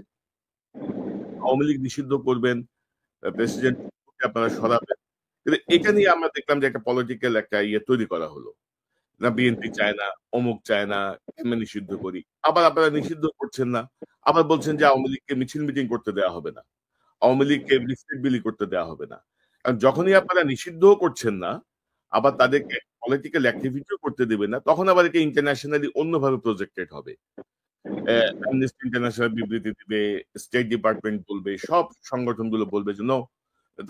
আওয়ামী লীগ নিষিদ্ধ করবেন, প্রেসিডেন্ট আপনারা সরাবেন, কিন্তু এটা নিয়ে আমরা দেখলাম যে একটা পলিটিক্যাল একটা তৈরি করা হলো, না বিএনপি চায় না, অমুক চায় না, আমরা নিষিদ্ধ করি। আবার আপনারা নিষিদ্ধ করছেন না, আবার বলছেন যে আওয়ামী লীগকে মিছিল মিটিং করতে দেওয়া হবে না, আওয়ামী লীগকে বিস্কিট বিলি করতে দেওয়া হবে না। কারণ যখনই আপনারা নিষিদ্ধ করছেন না, আবার তাদেরকে পলিটিক্যাল অ্যাক্টিভিটিও করতে দেবেন না, তখন আবার এটা ইন্টারন্যাশনালি অন্যভাবে প্রজেক্টেড হবে। অ্যামনেস্টি ইন্টারন্যাশনাল বিবৃতি দিবে, স্টেট ডিপার্টমেন্ট বলবে, সব সংগঠনগুলো বলবে যে নো,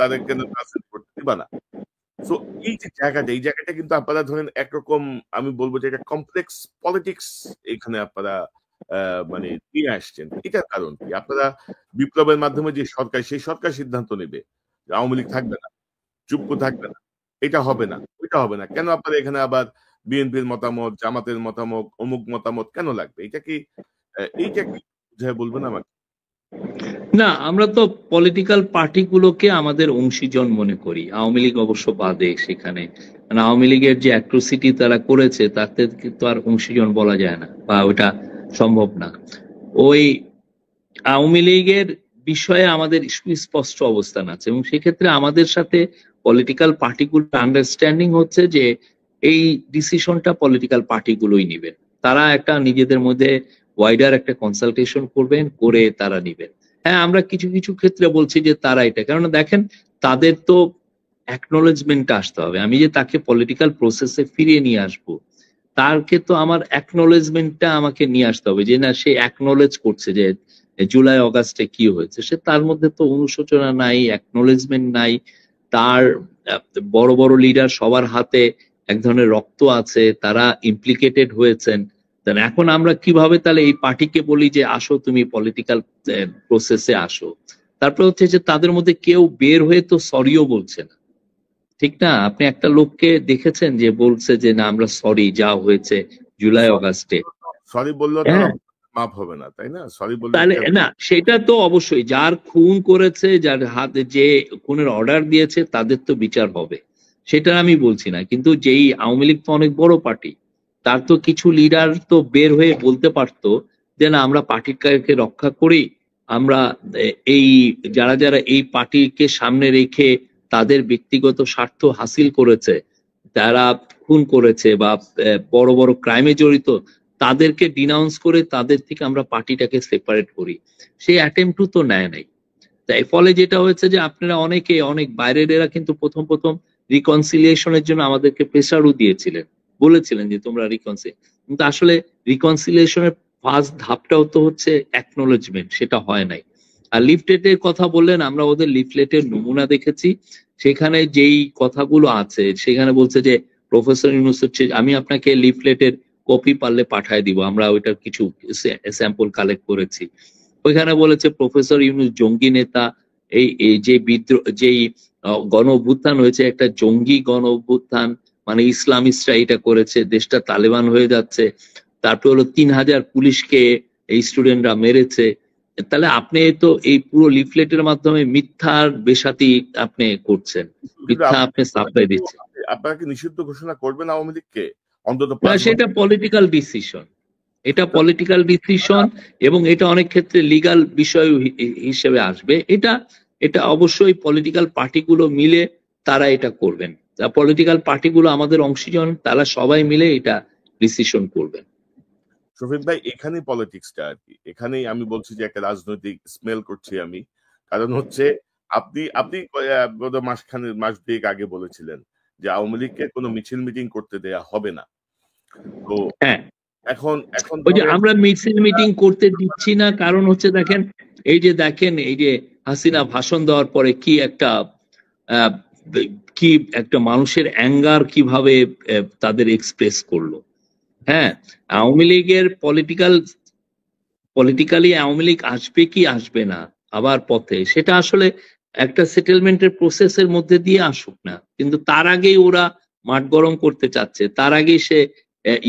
তাদেরকে করতে দিবা না। সো এই যে জায়গাটা, এই জায়গাটা কিন্তু আপনারা ধরেন একরকম, আমি বলবো যে একটা কমপ্লেক্স পলিটিক্স এখানে আপনারা মানে নিয়ে আসছেন। এটার কারণ কি? আপনারা বিপ্লবের মাধ্যমে যে সরকার, সেই সরকার সিদ্ধান্ত নেবে আওয়ামী লীগ থাকবে না, চুপ্প থাকবে না, এটা হবে না, ওইটা হবে না। কেন আপনারা এখানে আবার বিএনপির মতামত, জামাতের মতামত, অমুক মতামত কেন লাগবে? এইটা কি বুঝায় বলবেন আমাকে? না, আমরা তো পলিটিক্যাল পার্টিগুলোকে আমাদের অংশীজন মনে করি, আওয়ামী লীগ অবশ্য বাদে। সেখানে আওয়ামী লীগের যে অ্যাট্রোসিটি তারা করেছে তাতে তো আর অংশীজন বলা যায় না, বা ওটা সম্ভব না। ওই আওয়ামী লীগের বিষয়ে আমাদের সুস্পষ্ট অবস্থান আছে, এবং সেক্ষেত্রে আমাদের সাথে পলিটিক্যাল পার্টিগুলো আন্ডারস্ট্যান্ডিং হচ্ছে যে এই ডিসিশনটা পলিটিক্যাল পার্টিগুলোই নেবেন। তারা একটা নিজেদের মধ্যে ওয়াইডার একটা কনসালটেশন করবেন, করে তারা নিবেন। হ্যাঁ, আমরা কিছু কিছু ক্ষেত্রে বলছি যে তারা এটা, কারণ দেখেন তাদের তো অ্যাকনোলেজমেন্টটা আসতে হবে। আমি যে তাকে পলিটিক্যাল প্রসেসে ফিরিয়ে নিয়ে আসবো, তারকে তো আমার অ্যাকনোলেজমেন্টটা আমাকে নিয়ে আসতে হবে, যে না সে অ্যাকনোলেজ করছে যে জুলাই অগাস্টে কি হয়েছে। সে তার মধ্যে তো অনুশোচনা নাই, অ্যাকনোলেজমেন্ট নাই। তার বড় বড় লিডার সবার হাতে এক ধরনের রক্ত আছে, তারা ইমপ্লিকেটেড হয়েছেন। এখন আমরা কিভাবে তাহলে এই পার্টিকে বলি যে আসো তুমি পলিটিক্যাল প্রসেসে আসো? তারপরে হচ্ছে যে তাদের মধ্যে কেউ বের হয়ে তো সরিও বলছে না, ঠিক না? আপনি একটা লোককে দেখেছেন যে বলছে যে না আমরা সরি যা হয়েছে জুলাই অগাস্টে? সরি বললেও তো হ্যাঁ, মাফ হবে না, তাই না? সরি বললে তাহলে না, সেটা তো অবশ্যই যার খুন করেছে, যার হাতে যে খুনের অর্ডার দিয়েছে তাদের তো বিচার হবে, সেটা আমি বলছি না। কিন্তু যেই আওয়ামী লীগ তো অনেক বড় পার্টি, তার তো কিছু লিডার তো বের হয়ে বলতে পারতো যে না আমরা পার্টিকে রক্ষা করি, আমরা এই যারা যারা এই পার্টিকে সামনে রেখে তাদের ব্যক্তিগত স্বার্থ হাসিল করেছে, যারা খুন করেছে বা বড় বড় ক্রাইমে জড়িত, তাদেরকে ডিনাউন্স করে তাদের থেকে আমরা পার্টিটাকে সেপারেট করি। সেই অ্যাটেম্পটও তো নেয় নাই। তাই ফলে যেটা হয়েছে যে আপনারা অনেকে, অনেক বাইরের এরা কিন্তু প্রথম প্রথম রিকনসিলিয়েশনের জন্য আমাদেরকে প্রেসারও দিয়েছিলেন, বলেছিলেন যে তোমরা কিন্তু আসলে রিকনসিলিয়েশনের ফার্স্ট ধাপটাও তো হচ্ছে অ্যাকনোলেজমেন্ট, সেটা হয় নাই। আর লিফলেটের কথা বললেন, আমরা ওদের লিফলেটের নমুনা দেখেছি, সেখানে যেই কথাগুলো আছে সেখানে বলছে যে প্রফেসর ইউনূস হচ্ছে, আমি আপনাকে লিফলেটের কপি পারলে পাঠায় দিব, আমরা ওইটার কিছু স্যাম্পল কালেক্ট করেছি। ওইখানে বলেছে প্রফেসর ইউনূস জঙ্গি নেতা, এই যে বিদ্রোহ, যেই গণ অভ্যুত্থান হয়েছে একটা জঙ্গি গণ অভ্যুত্থান, মানে ইসলামিস্টরা এটা করেছে, দেশটা তালেবান হয়ে যাচ্ছে। তারপর হলো 3000 পুলিশকে এই স্টুডেন্টরা মেরেছে। তাহলে আপনি তো এই পুরো লিফলেটের মাধ্যমে মিথ্যার বেসাতি আপনি করছেন, মিথ্যা আপনি সাপ্লাই দিচ্ছেন। আপনারা কি নিষিদ্ধ ঘোষণা করবেন আওয়ামী লীগকে অন্তত? সেটা পলিটিক্যাল ডিসিশন, এটা পলিটিক্যাল ডিসিশন, এবং এটা অনেক ক্ষেত্রে লিগাল বিষয় হিসেবে আসবে। এটা অবশ্যই পলিটিক্যাল পার্টিগুলো মিলে তারা এটা করবেন। পলিটিক্যাল পার্টিগুলো আমাদের অংশীজন, তারা সবাই মিলে এটা ডিসিশন করবেন। শফিক ভাই, এখানেই পলিটিক্সটা আর কি, এখানেই আমি বলছি যে একটা রাজনৈতিক স্মেল করছি আমি। কারণ হচ্ছে আপনি আপনি মাস দুয়েক আগে বলেছিলেন যে আওয়ামী লীগকে কোনো মিছিল মিটিং করতে দেয়া হবে না। তো হ্যাঁ, এখন এখন ওই যে আমরা মিছিল মিটিং করতে দিচ্ছি না, কারণ হচ্ছে দেখেন এই যে হাসিনা ভাষণ দেওয়ার পরে কি একটা মানুষের অ্যাঙ্গার কিভাবে তাদের এক্সপ্রেস করলো। হ্যাঁ, আওয়ামী লীগের পলিটিক্যালি আওয়ামী লীগ আসবে কি আসবে না আবার পথে, সেটা আসলে একটা সেটেলমেন্টের প্রসেসের মধ্যে দিয়ে আসুক না, কিন্তু তার আগেই ওরা মাঠ গরম করতে চাচ্ছে, তার আগেই সে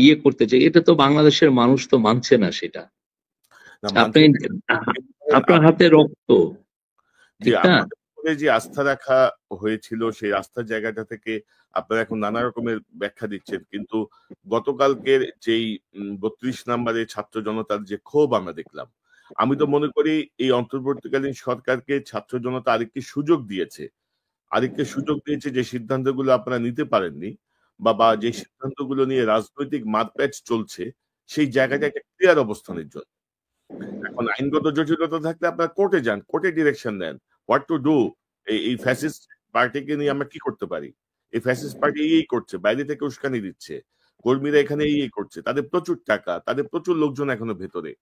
ইয়ে করতে চায়। এটা তো বাংলাদেশের মানুষ তো মানছে না সেটা। আপনি আপনার হাতে রক্ত, ঠিক না? যে আস্থা রাখা হয়েছিল, সেই আস্থার জায়গাটা থেকে আপনারা এখন নানা রকমের ব্যাখ্যা দিচ্ছেন, কিন্তু গতকালকের যেই 32 নম্বরে ছাত্র জনতার যে ক্ষোভ আমরা দেখলাম, আমি তো মনে করি এই অন্তর্বর্তীকালীন সরকারকে ছাত্র জনতা আরেকটি সুযোগ দিয়েছে, যে সিদ্ধান্তগুলো আপনারা নিতে পারেননি বা যে সিদ্ধান্তগুলো নিয়ে রাজনৈতিক মারপ্যাচ চলছে, সেই জায়গাটা একটা ক্লিয়ার অবস্থানের জন্য। এখন আইনগত জটিলতা থাকলে আপনারা কোর্টে যান, কোর্টে ডিরেকশন দেন হোয়াট টু ডু। এই ফ্যাসিস্ট পার্টিকে নিয়ে আমরা কি করতে পারি? এই ফ্যাসিস্ট পার্টি এই করছে, বাইরে থেকে উস্কানি দিচ্ছে, কর্মীরা এখানে এই করছে, তাদের প্রচুর টাকা, তাদের প্রচুর লোকজন এখনো ভেতরে।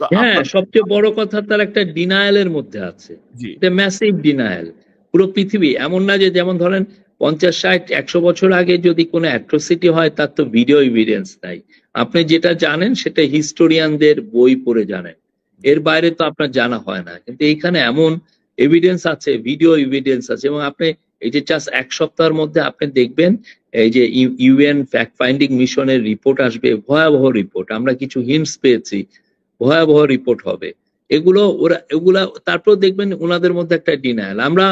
তো হ্যাঁ, সবচেয়ে বড় কথা তার একটা ডিনায়ালের মধ্যে আছে, এটা ম্যাসিভ ডিনায়াল। পুরো পৃথিবী এমন না যে, যেমন ধরেন 50, 60, 100 বছর আগে যদি কোনো অ্যাট্রোসিটি হয় তার তো ভিডিও এভিডেন্স নাই। আপনি যেটা জানেন সেটা হিস্টোরিয়ানদের বই পড়ে জানেন, এর বাইরে তো আপনার জানা হয় না। কিন্তু এইখানে এমন এভিডেন্স আছে, ভিডিও এভিডেন্স আছে, এবং আপনি এই যে জাস্ট 1 সপ্তাহের মধ্যে আপনি দেখবেন এই যে ইউএন ফ্যাক্ট ফাইন্ডিং মিশনের রিপোর্ট আসবে, ভয়াবহ রিপোর্ট। আমরা কিছু হিন্টস পেয়েছি, ভয়াবহ রিপোর্ট হবে এগুলা। তারপর দেখবেন ওনাদের মধ্যে একটা ডিনায়াল। আমরা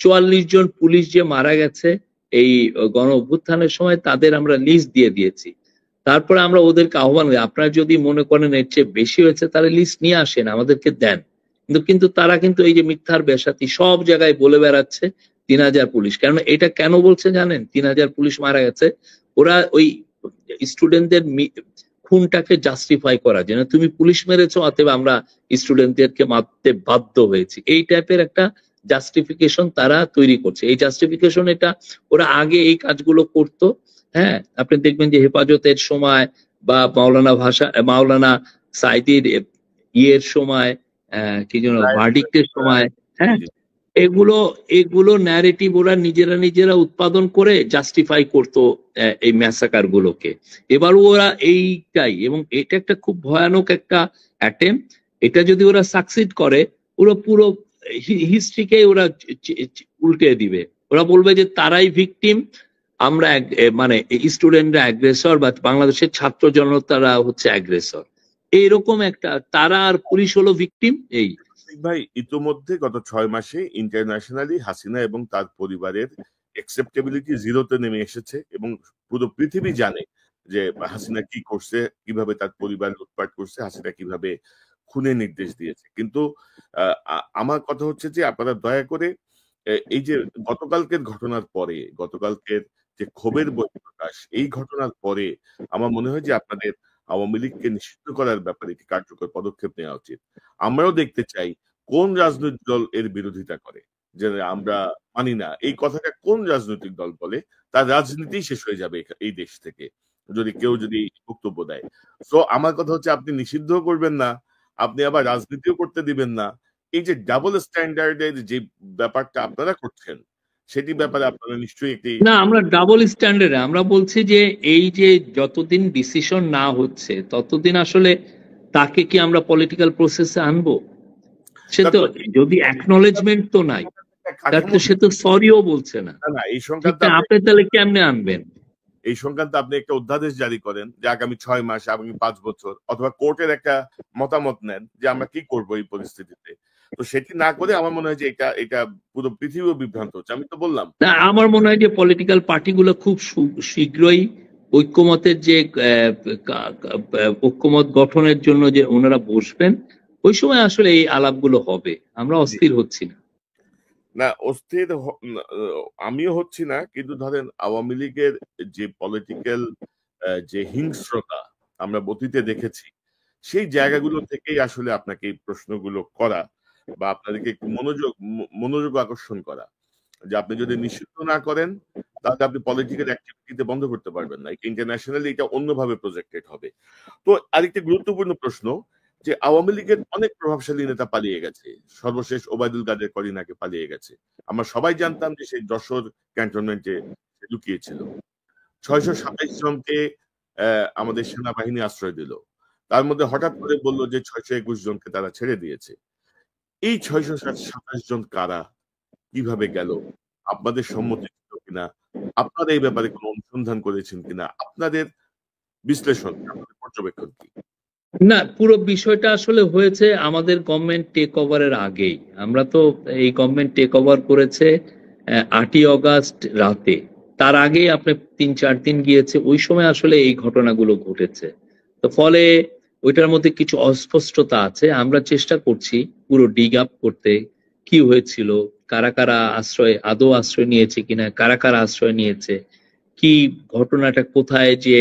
44 জন পুলিশ যে মারা গেছে এই গণ অভ্যুত্থানের সময়, তাদের আমরা লিস্ট দিয়ে দিয়েছি। তারপরে আমরা ওদেরকে আহ্বান করি, আপনারা যদি মনে করেন এর চেয়ে বেশি হয়েছে তাহলে লিস্ট নিয়ে আসেন, আমাদেরকে দেন। কিন্তু তারা কিন্তু এই যে মিথ্যার বেসাতি সব জায়গায় বলে বেড়াচ্ছে 3000 পুলিশ। কারণ এটা কেন বলছে জানেন 3000 পুলিশ মারা গেছে? ওরা ওই স্টুডেন্টদের খুনটাকে জাস্টিফাই করা, যেন তুমি পুলিশ মেরেছো অতএব আমরা স্টুডেন্টদেরকে মারতে বাধ্য হয়েছি, এই টাইপের একটা জাস্টিফিকেশন তারা তৈরি করছে। এই জাস্টিফিকেশন এটা ওরা আগে এই কাজগুলো করতো, হ্যাঁ, আপনি দেখবেন যে হেফাজতের সময় বা মাওলানা সাঈদীর ইয়ের সময়, কি যেন, ভার্ডিক্টের সময়, হ্যাঁ, এগুলো ন্যারেটিভ ওরা নিজেরা উৎপাদন করে জাস্টিফাই করতো এই ম্যাসাকার গুলোকে। এবার ওরা এইটাই, এবং এটা একটা খুব ভয়ানক একটা অ্যাটেম্প। এটা যদি ওরা সাকসিড করে, ওরা পুরো হিস্ট্রিকে ওরা উল্টে দিবে। ওরা বলবে যে তারাই ভিকটিম, আমরা মানে স্টুডেন্টরা অ্যাগ্রেসর, বা বাংলাদেশের ছাত্র জনতারা হচ্ছে অ্যাগ্রেসর, এইরকম একটা, তারা আর পুলিশ হলো ভিকটিম। এই ভাই, ইতোমধ্যে গত 6 মাসে ইন্টারন্যাশনালি হাসিনা এবং তার পরিবারের অ্যাকসেপ্টেবিলিটি জিরোতে নেমে এসেছে, এবং পুরো পৃথিবী জানে যে হাসিনা কি করছে, কিভাবে তার পরিবার লুটপাট করছে, হাসিনা কিভাবে খুনের নির্দেশ দিয়েছে। কিন্তু আমার কথা হচ্ছে যে আপনারা দয়া করে এই যে গতকালকের ঘটনার পরে, গতকালকের যে ক্ষোভের বহিঃপ্রকাশ, এই ঘটনার পরে আমার মনে হয় যে আপনাদের আওয়ামী লীগকে নিষিদ্ধ করার ব্যাপারে একটি কার্যকর পদক্ষেপ নেওয়া উচিত। আমরাও দেখতে চাই কোন রাজনৈতিক দল এর বিরোধিতা করে, যে আমরা মানি না, এই কথাটা কোন রাজনৈতিক দল বলে, তার রাজনীতি শেষ হয়ে যাবে এই দেশ থেকে, যদি কেউ বক্তব্য দেয়। সো আমার কথা হচ্ছে, আপনি নিষিদ্ধ করবেন না, আপনি আবার রাজনীতিও করতে দিবেন না। এই যে ডাবল স্ট্যান্ডার্ডের যে ব্যাপারটা আপনারা করছেন, সেটি ব্যাপারে আপনারা নিশ্চয়ই একটি না, আমরা ডাবল স্ট্যান্ডার্ডে আমরা বলছি যে এই যে যতদিন ডিসিশন না হচ্ছে ততদিন আসলে তাকে কি আমরা পলিটিক্যাল প্রসেসে আনবো? সে তো, যদি অ্যাকনলেজমেন্ট তো নাই, তার তো সে তো সরিও বলছে না। না, এই সংক্রান্তে আপনি তাহলে কেমনে আনবেন? এই সংক্রান্তে আপনি একটা অধ্যাদেশ জারি করেন যে আগামী 6 মাস, আগামী 5 বছর, অথবা কোর্টের একটা মতামত নেন যে আমরা কি করব এই পরিস্থিতিতে। তো সেটি না করে আমার মনে হয় যে এটা পুরো পৃথিবীও বিভ্রান্ত হচ্ছে। আমি তো বললাম, না, আমার মনে হয় যে পলিটিক্যাল পার্টিগুলো খুব শীঘ্রই ঐক্যমতের যে ঐক্যমত গঠনের জন্য যে ওনারা বসবেন, ওই সময় আসলে এই আলাপগুলো হবে। আমরা অস্থির হচ্ছি না। না অস্থির আমিও হচ্ছি না, কিন্তু ধরেন আওয়ামী লীগের যে পলিটিক্যাল যে হিংস্রতা আমরা অতীতে দেখেছি, সেই জায়গাগুলো থেকেই আসলে আপনাকে এই প্রশ্নগুলো করা, বা আপনাদেরকে একটু মনোযোগ আকর্ষণ করা, যে আপনি যদি নিষিদ্ধ না করেন তাহলে আপনি পলিটিক্যাল অ্যাক্টিভিটিতে বন্ধ করতে পারবেন না। ইন্টারন্যাশনালি এটা অন্যভাবে প্রজেক্টেড হবে। তো আরেকটি গুরুত্বপূর্ণ প্রশ্ন, যে আওয়ামী লীগের অনেক প্রভাবশালী নেতা পালিয়ে গেছে, সর্বশেষ ওবায়দুল কাদের করিনাকে পালিয়ে গেছে। আমরা সবাই জানতাম যে সেই যশোর ক্যান্টনমেন্টে লুকিয়েছিল। 627 জনকে আমাদের সেনাবাহিনী আশ্রয় দিল, তার মধ্যে হঠাৎ করে বললো যে 621 জনকে তারা ছেড়ে দিয়েছে। এই 627 জন কারা, কিভাবে গেল, আপনাদের সম্মতি ছিল কিনা, আপনারা এই ব্যাপারে কোনো অনুসন্ধান করেছেন কিনা, আপনাদের বিশ্লেষণ, আপনাদের পর্যবেক্ষণ কি? না, পুরো বিষয়টা আসলে হয়েছে আমাদের গভর্নমেন্ট টেক ওভারের আগেই। আমরা তো এই গভর্নমেন্ট টেক ওভার করেছে 8ই অগাস্ট রাতে, তার আগেই আপনি 3-4 দিন গিয়েছে, ওই সময় আসলে এই ঘটনাগুলো ঘটেছে। তো ফলে ওইটার মধ্যে কিছু অস্পষ্টতা আছে। আমরা চেষ্টা করছি পুরো ডিগ আপ করতে, কি হয়েছিল, কারা কারা আদৌ আশ্রয় নিয়েছে কিনা, কারা কারা আশ্রয় নিয়েছে, কি ঘটনাটা কোথায় যে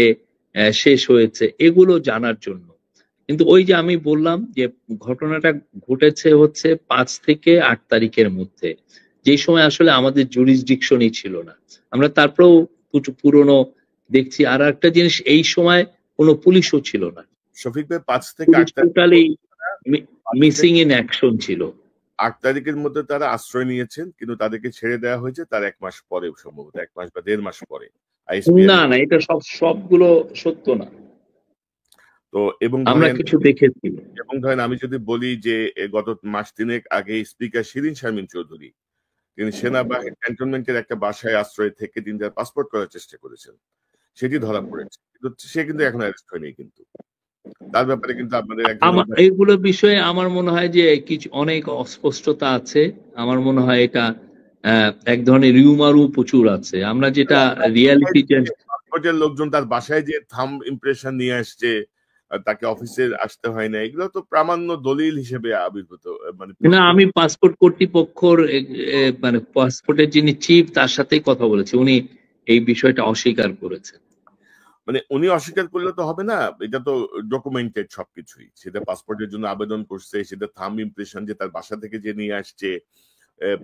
শেষ হয়েছে, এগুলো জানার জন্য। কিন্তু ওই যে আমি বললাম যে ঘটনাটা ঘটেছে হচ্ছে 5 থেকে 8 তারিখের মধ্যে, যে সময় আসলে আমাদের জুরিসডিকশনই ছিল না। আমরা তারপরেও পুরনো দেখছি। আর একটা জিনিস, এই সময় কোনো পুলিশও ছিল না। শফিক ভাই, 5 থেকে 8 টোটালি মিসিং ইন অ্যাকশন ছিল। 8 তারিখের মধ্যে তারা আশ্রয় নিয়েছেন, কিন্তু তাদেরকে ছেড়ে দেওয়া হয়েছে তার 1 মাস পরে, সম্ভবত 1 মাস বা 1.5 মাস পরে। না, এটা সবগুলো সত্য না। তো এবং আমরা কিছু দেখেছি। এবং ধরেন আমি যদি বলি যে গত মাস 3 আগে স্পিকার শিরিন শারমিন চৌধুরী, তিনি সেনাবাহিনী ক্যান্টনমেন্টের একটা বাসায় আশ্রয় থেকে তিনি তার পাসপোর্ট করার চেষ্টা করেছেন, সেটি ধরা পড়েছে, কিন্তু সে কিন্তু এখন অ্যারেস্ট হয়নি। কিন্তু তার ব্যাপারে কিন্তু আপনাদের এইগুলো বিষয়ে আমার মনে হয় যে কিছু অনেক অস্পষ্টতা আছে। আমার মনে হয় এটা এক ধরনের রিউমারও প্রচুর আছে। আমরা যেটা রিয়ালিটি, পাসপোর্টের লোকজন তার বাসায় যে থাম্ব ইমপ্রেশন নিয়ে আসছে, তাকে অফিসে আসতে হয় না, এগুলো তো প্রামাণ্য দলিল হিসেবে আবির্ভূত। না, আমি পাসপোর্ট কর্তৃপক্ষর মানে পাসপোর্টের যিনি চিফ, তার সাথেই কথা বলেছি, উনি এই বিষয়টা অস্বীকার করেছেন। মানে উনি অস্বীকার করলে তো হবে না, এটা তো ডকুমেন্টেড সবকিছুই। সেটা পাসপোর্টের জন্য আবেদন করছে, সেটা থাম্ব ইমপ্রেশন যে তার বাসা থেকে যে নিয়ে আসছে,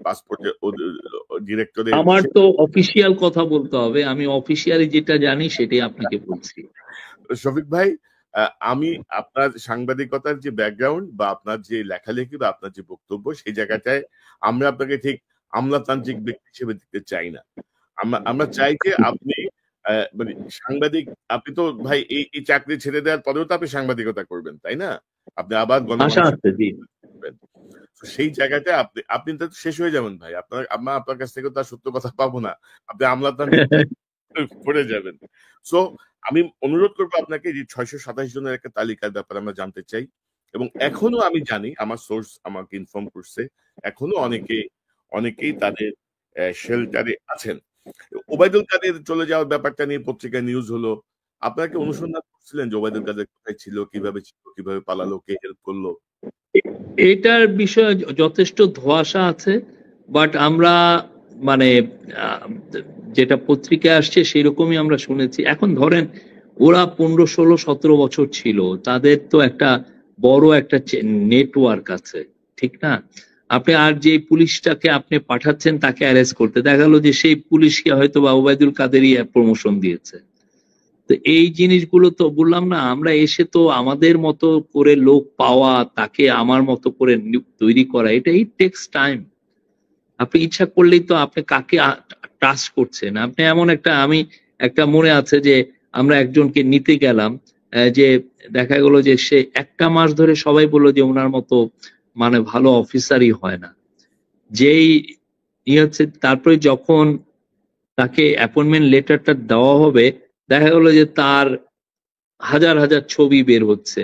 পাসপোর্টের ডিরেক্টরে। আমার তো অফিসিয়াল কথা বলতে হবে, আমি অফিসিয়ালি যেটা জানি সেটাই আপনাকে বলছি। শফিক ভাই, আমি আপনার সাংবাদিকতার যে ব্যাকগ্রাউন্ড বা আপনার যে লেখালেখি বা আপনার যে বক্তব্য, সেই জায়গাটায় আমরা আপনাকে ঠিক আমলাতান্ত্রিক ব্যক্তি হিসেবে দেখতে চাই না। আমরা চাই যে আপনি মানে সাংবাদিক, আপনি তো ভাই এই চাকরি ছেড়ে দেওয়ার পরেও তো আপনি সাংবাদিকতা করবেন, তাই না? আপনি আবার সেই জায়গাটা আপনি তো শেষ হয়ে যাবেন ভাই। আপনার কাছ থেকে তো আর সত্য কথা পাবো না, আপনি আমলাতান্ত্রিক পড়ে যাবেন। সো আমি অনুরোধ করবো আপনাকে যে 627 জনের একটা তালিকার ব্যাপারে আমরা জানতে চাই, এবং এখনো আমি জানি, আমার সোর্স আমাকে ইনফর্ম করছে, এখনো অনেকেই তাদের শেল্টারে আছেন। ওবায়দুল কাদের চলে যাওয়ার ব্যাপারটা নিয়ে পত্রিকায় নিউজ হলো, আপনাকে অনুসন্ধান করছিলেন যে ওবায়দুল কাদের কোথায় ছিল, কিভাবে পালালো, কে হেল্প করলো? এটার বিষয়ে যথেষ্ট ধোঁয়াশা আছে, বাট আমরা মানে যেটা পত্রিকায় আসছে সেরকমই আমরা শুনেছি। এখন ধরেন ওরা 15, 16, 17 বছর ছিল, তাদের তো একটা বড় একটা নেটওয়ার্ক আছে, ঠিক না? আপনি আর যে পুলিশটাকে আপনি পাঠাচ্ছেন তাকে অ্যারেস্ট করতে, দেখা গেল যে সেই পুলিশকে হয়তো বা ওবায়দুল কাদেরই প্রমোশন দিয়েছে। তো এই জিনিসগুলো তো বললাম না, আমরা এসে তো আমাদের মতো করে লোক পাওয়া, তাকে আমার মতো করে তৈরি করা, এটা ইট টেক্স টাইম। আপনি ইচ্ছা করলেই তো আপনি কাকে টাচ করছেন, আপনি এমন আমি একটা মনে আছে যে আমরা একজনকে নিতে গেলাম, যে দেখা গেল যে সে 1 মাস ধরে সবাই বললো যে ওনার মতো মানে ভালো অফিসারই হয় না। যেই হচ্ছে তারপরে যখন তাকে অ্যাপয়েন্টমেন্ট লেটারটা দেওয়া হবে, দেখা গেল যে তার হাজার হাজার ছবি বের হচ্ছে,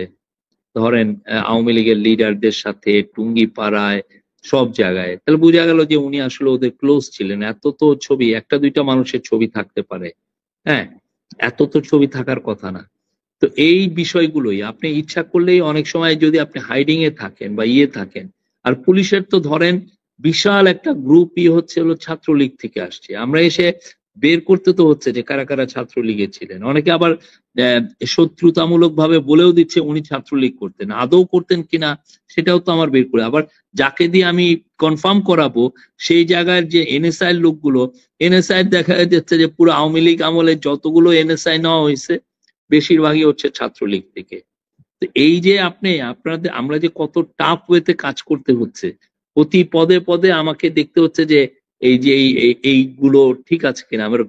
ধরেন আওয়ামী লীগের লিডারদের সাথে টুঙ্গি পাড়ায় সব জায়গায়। তাহলে বোঝা গেল যে উনি আসলে ওদের ক্লোজ ছিলেন। এত তো ছবি, 1-2টা মানুষের ছবি থাকতে পারে, হ্যাঁ, এত তো ছবি থাকার কথা না। তো এই বিষয়গুলোই আপনি ইচ্ছা করলেই অনেক সময় যদি আপনি হাইডিং এ থাকেন বা থাকেন, আর পুলিশের তো ধরেন বিশাল একটা গ্রুপই হচ্ছে হলো ছাত্রলীগ থেকে আসছে, আমরা এসে বের করতে তো হচ্ছে যে কারা কারা ছাত্রলীগে ছিলেন। অনেকে আবার শত্রুতামূলক ভাবে বলেও দিচ্ছে উনি ছাত্রলীগ করতেন, আদৌ করতেন কিনা সেটাও তো আমার বের করে। আবার যাকে দিয়ে আমি কনফার্ম করাবো সেই জায়গার যে এনএসআই লোকগুলো, এনএসআই দেখা যাচ্ছে যে পুরো আওয়ামী লীগ আমলে যতগুলো এনএসআই নেওয়া হয়েছে বেশিরভাগই হচ্ছে ছাত্রলীগ থেকে। তো এই যে আমরা যে কত টাফ ওয়েতে কাজ করতে হচ্ছে, প্রতি পদে পদে আমাকে দেখতে হচ্ছে যে এই যে এইগুলো ঠিক আছে কিনা, আমরা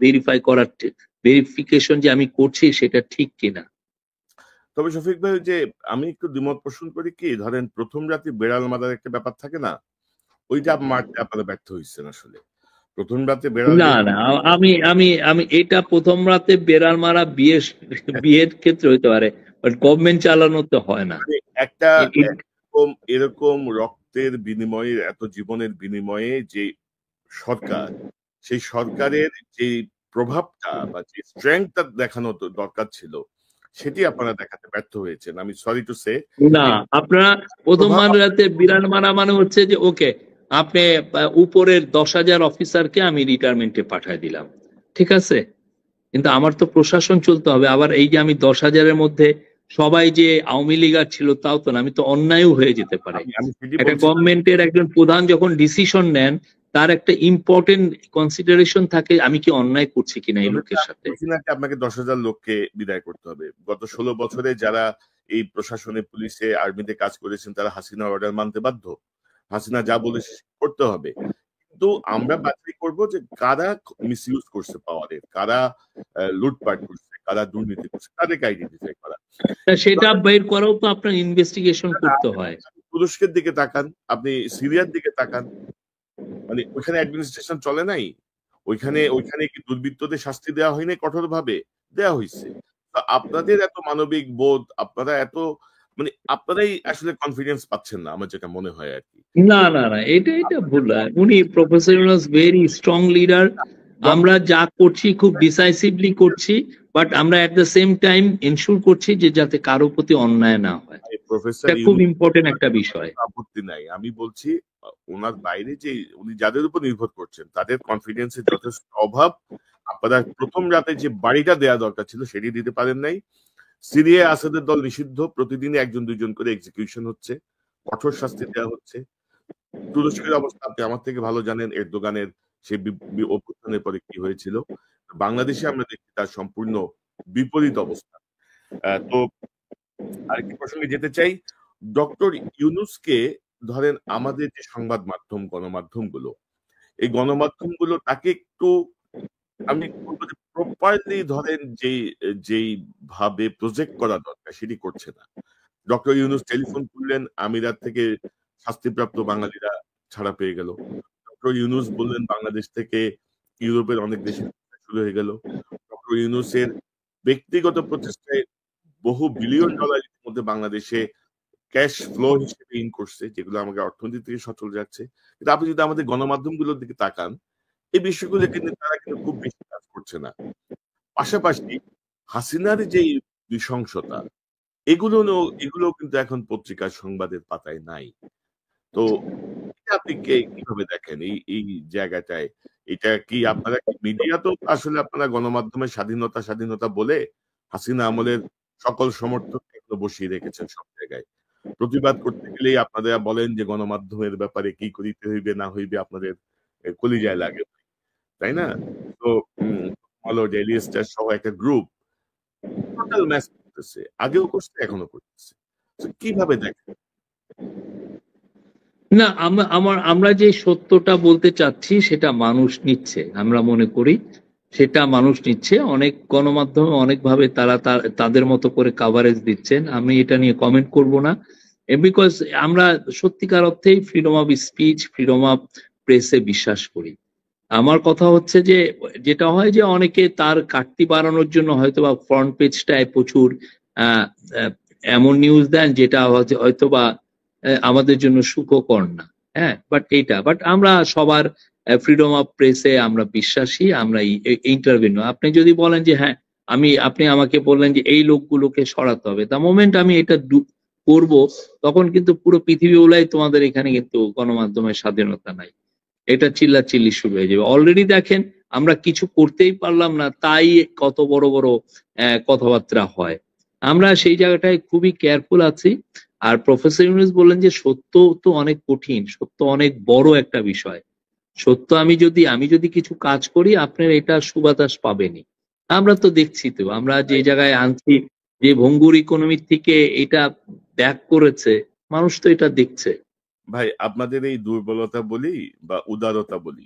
ভেরিফিকেশন যে আমি করছি সেটা ঠিক কিনা। তবে শফিক ভাই, যে আমি একটু দ্বিমত পোষণ করি, কি ধরেন প্রথম রাতে বেড়াল মারার একটা ব্যাপার থাকে না, ওইটা মারতে আপনারা ব্যর্থ হয়েছেন আসলে। প্রথম রাতে বেড়াল না না, আমি আমি আমি এটা প্রথম রাতে বেড়াল মারা বিয়ের ক্ষেত্রে হইতে পারে, বাট গভর্নমেন্ট চালানো তো হয় না। একটা এরকম রক্তের বিনিময়ে, এত জীবনের বিনিময়ে যে সরকার, সেই সরকারের যে প্রভাবটা বা যে স্ট্রেংথটা দেখানো দরকার ছিল, সেটি আপনারা দেখাতে ব্যর্থ হয়েছেন। আমি সরি টু সে। না, আপনারা প্রথম রাতে বিড়াল মারা মানে হচ্ছে যে ওকে আপনি উপরের 10,000 অফিসারকে আমি রিটায়ারমেন্টে পাঠিয়ে দিলাম, ঠিক আছে, কিন্তু আমার তো প্রশাসন চলতে হবে। আবার এই যে আমি 10,000-এর মধ্যে সবাই যে আওয়ামী লীগার ছিল তাও তো না, আমি তো অন্যায়ও হয়ে যেতে পারে। একটা গভর্নমেন্টের একজন প্রধান যখন ডিসিশন নেন, তার একটা ইম্পর্টেন্ট কনসিডারেশন থাকে, আমি কি অন্যায় করছি কিনা এই লোকের সাথে। আপনাকে 10,000 লোককে বিদায় করতে হবে। গত 16 বছরে যারা এই প্রশাসনে, পুলিশে, আর্মিতে কাজ করেছেন, তারা হাসিনা অর্ডার মানতে বাধ্য। হাসিনা যা বলে করতে হবে। কিন্তু আমরা বাছাই করব যে কারা মিসইউজ করছে পাওয়ারের, কারা লুটপাট করছে, কারা দুর্নীতি করছে, তাদেরকে আইডেন্টিফাই করা। সেটা বের করাও তো আপনার ইনভেস্টিগেশন করতে হয়। তুরস্কের দিকে তাকান, আপনি সিরিয়ার দিকে তাকান, মানে ওইখানে অ্যাডমিনিস্ট্রেশন চলে নাই, ওইখানে কি দুর্বৃত্তদের শাস্তি দেওয়া হয়নি? কঠোর ভাবে দেওয়া হয়েছে। আপনাদের এত মানবিক বোধ, আপনারা এত মানে আপনারাই আসলে কনফিডেন্স পাচ্ছেন না, আমার যেটা মনে হয় আর কি। না না না, এটা ভুল। উনি professor was very strong leader. আমরা যা করছি খুব ডিসাইসিভলি করছি, বাট আমরা এট দ্য সেম টাইম এনশিওর করছি যে যাতে কারো প্রতি অন্যায় না হয়। এটা খুব ইম্পর্টেন্ট একটা বিষয়। আপত্তি নাই, আমি বলছি ওনার বাইরে যে উনি যাদের উপর নির্ভর করছেন তাদের কনফিডেন্সের যথেষ্ট অভাব। আপনারা প্রথম রাতে যে বাড়িটা দেওয়া দরকার ছিল সেটি দিতে পারেন নাই। সিরিয়ায় আসাদের দল নিষিদ্ধ, প্রতিদিন 1-2 জন করে এক্সিকিউশন হচ্ছে, কঠোর শাস্তি দেওয়া হচ্ছে। তুরস্কের অবস্থা আপনি আমার থেকে ভালো জানেন, এরদোগানের সেই অভ্যুত্থানের পরে কি হয়েছিল। বাংলাদেশে আমরা দেখছি তার সম্পূর্ণ বিপরীত অবস্থা। তো আরেকটি প্রসঙ্গে যেতে চাই, ডক্টর ইউনূসকে ধরেন আমাদের যে সংবাদ মাধ্যম, গণমাধ্যমগুলো, এই গণমাধ্যমগুলো তাকে একটু, আমি বলবো যে প্রপারলি ধরেন যেই ভাবে প্রজেক্ট করা দরকার সেটি করছে না। ডক্টর ইউনূস টেলিফোন করলেন, আমিরাত থেকে শাস্তিপ্রাপ্ত বাঙালিরা ছাড়া পেয়ে গেল। ডক্টর ইউনূস বললেন বাংলাদেশ থেকে ইউরোপের অনেক দেশে শুরু হয়ে গেল। ডক্টর ইউনূসের ব্যক্তিগত প্রচেষ্টায় বহু বিলিয়ন ডলার মধ্যে বাংলাদেশে ক্যাশ ফ্লো হিসেবে ইন করছে, যেগুলো আমাকে অর্থনীতি থেকে সচল যাচ্ছে। কিন্তু আপনি যদি আমাদের গণমাধ্যমগুলোর দিকে তাকান, এই বিষয়গুলো কিন্তু তারা কিন্তু খুব বেশি কাজ করছে না। পাশাপাশি হাসিনার যে নৃশংসতা, এগুলো কিন্তু এখন পত্রিকার সংবাদের পাতায় নাই। তো এটা আপনি কিভাবে দেখেন এই এই জায়গাটায়? এটা কি আপনারা, মিডিয়া তো আসলে আপনারা গণমাধ্যমের স্বাধীনতা স্বাধীনতা বলে হাসিনা আমলের সকল সমর্থক বসিয়ে রেখেছেন সব জায়গায়। প্রতিবাদ করতে গেলেই আপনারা বলেন যে গণমাধ্যমের ব্যাপারে কি করিতে হইবে না হইবে আপনাদের কলিজায় লাগে, তাই না? তো আলো, ডেইলি স্টার সহ একটা গ্রুপ টোটাল ম্যাচ করতেছে, আগেও করছে এখনো করতেছে। তো কিভাবে দেখেন? না, আমরা যে সত্যটা বলতে চাচ্ছি সেটা মানুষ নিচ্ছে, আমরা মনে করি সেটা মানুষ নিচ্ছে। অনেক গণমাধ্যমে অনেকভাবে তারা তাদের মতো করে কাভারেজ দিচ্ছেন, আমি এটা নিয়ে কমেন্ট করব না। বিকজ আমরা সত্যিকার অর্থেই freedom of speech, freedom of প্রেসে বিশ্বাস করি। আমার কথা হচ্ছে যে যেটা হয় যে অনেকে তার কাটতি বাড়ানোর জন্য হয়তো বা ফ্রন্ট পেজটায় প্রচুর আহ, আহ, এমন নিউজ দেন যেটা হয়তো বা আমাদের জন্য সুখকর না। হ্যাঁ, বাট আমরা সবার ফ্রিডম অফ প্রেসে আমরা বিশ্বাসী, আমরা ইন্টারভিউ। আপনি যদি বলেন যে হ্যাঁ, আপনি আমাকে বললেন যে এই লোকগুলোকে সরাতে হবে, দ্য মোমেন্ট আমি এটা করব, তখন কিন্তু পুরো পৃথিবী ওলাই তোমাদের এখানে কিন্তু গণমাধ্যমের স্বাধীনতা নাই, এটা চিল্লাচিল্লি শুরু হয়ে যাবে। অলরেডি দেখেন আমরা কিছু করতেই পারলাম না, তাই কত বড় বড় কথাবার্তা হয়। আমরা সেই জায়গাটায় খুবই কেয়ারফুল আছি। আর প্রফেসর ইউনূস বললেন যে সত্য তো অনেক কঠিন, সত্য অনেক বড় একটা বিষয়। সত্য আমি যদি কিছু কাজ করি আপনার এটা সুবাতাস পাবেনি। আমরা তো দেখছি, তো আমরা যে জায়গায় আনছি, যে ভঙ্গুর ইকোনমির থেকে এটা ব্যাক করেছে, মানুষ তো এটা দেখছে। ভাই, আপনাদের এই দুর্বলতা বলি বা উদারতা বলি,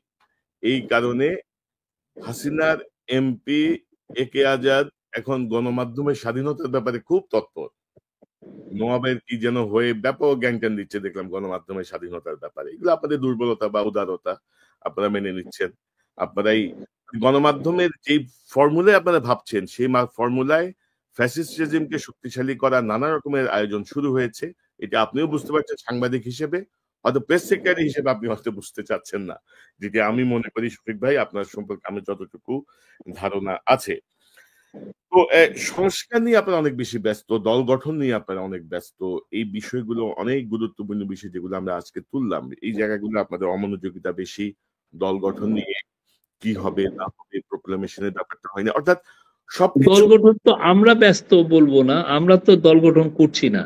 এই কারণে হাসিনার এমপি একে আজাদ এখন গণমাধ্যমের স্বাধীনতার ব্যাপারে খুব তৎপর। নোয়াবের কি যেন হয়ে ব্যাপক জ্ঞান দিচ্ছে দেখলাম গণমাধ্যমের স্বাধীনতার ব্যাপারে। এগুলো আপনাদের দুর্বলতা বা উদারতা, আপনারা মেনে নিচ্ছেন। আপনারাই গণমাধ্যমের যে ফর্মুলায় আপনারা ভাবছেন, সেই ফর্মুলায় ফ্যাসিস্ট রেজিমকে শক্তিশালী করা নানা রকমের আয়োজন শুরু হয়েছে। এটা আপনিও বুঝতে পারছেন সাংবাদিক হিসেবে, হয়তো প্রেস সেক্রেটারি হিসেবে আপনি হয়তো বুঝতে চাচ্ছেন না, যেটি আমি মনে করি শফিক ভাই আপনার সম্পর্কে আমি যতটুকু ধারণা আছে। তো সংস্কার নিয়ে আপনারা অনেক বেশি ব্যস্ত, দল গঠন নিয়ে আপনারা অনেক ব্যস্ত। এই বিষয়গুলো অনেক গুরুত্বপূর্ণ বিষয় যেগুলো আমরা আজকে তুললাম। এই জায়গাগুলো আপনাদের অমনোযোগিতা বেশি। দল গঠন নিয়ে কি হবে না হবে, প্রোক্লামেশনের ব্যাপারটা হয়নি। অর্থাৎ সবকিছু দল গঠন তো আমরা ব্যস্ত বলবো না, আমরা তো দল গঠন করছি না।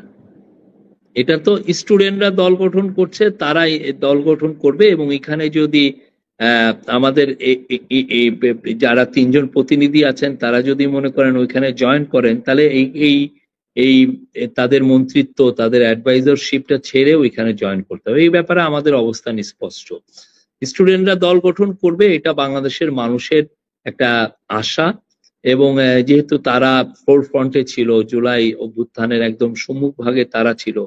এটা তো স্টুডেন্টরা দল গঠন করছে, তারাই দল গঠন করবে। এবং এখানে যদি আমাদের যারা 3জন প্রতিনিধি আছেন তারা যদি মনে করেন ওইখানে জয়েন করেন, তাহলে এই এই এই তাদের মন্ত্রিত্ব, তাদের অ্যাডভাইজারশিপটা ছেড়ে ওইখানে জয়েন করতে হবে। এই ব্যাপারে আমাদের অবস্থান স্পষ্ট। স্টুডেন্টরা দল গঠন করবে, এটা বাংলাদেশের মানুষের একটা আশা। এবং যেহেতু তারা ফোর ফ্রন্টে ছিল, জুলাই অভ্যুত্থানের একদম সম্মুখ ভাগে তারা ছিল,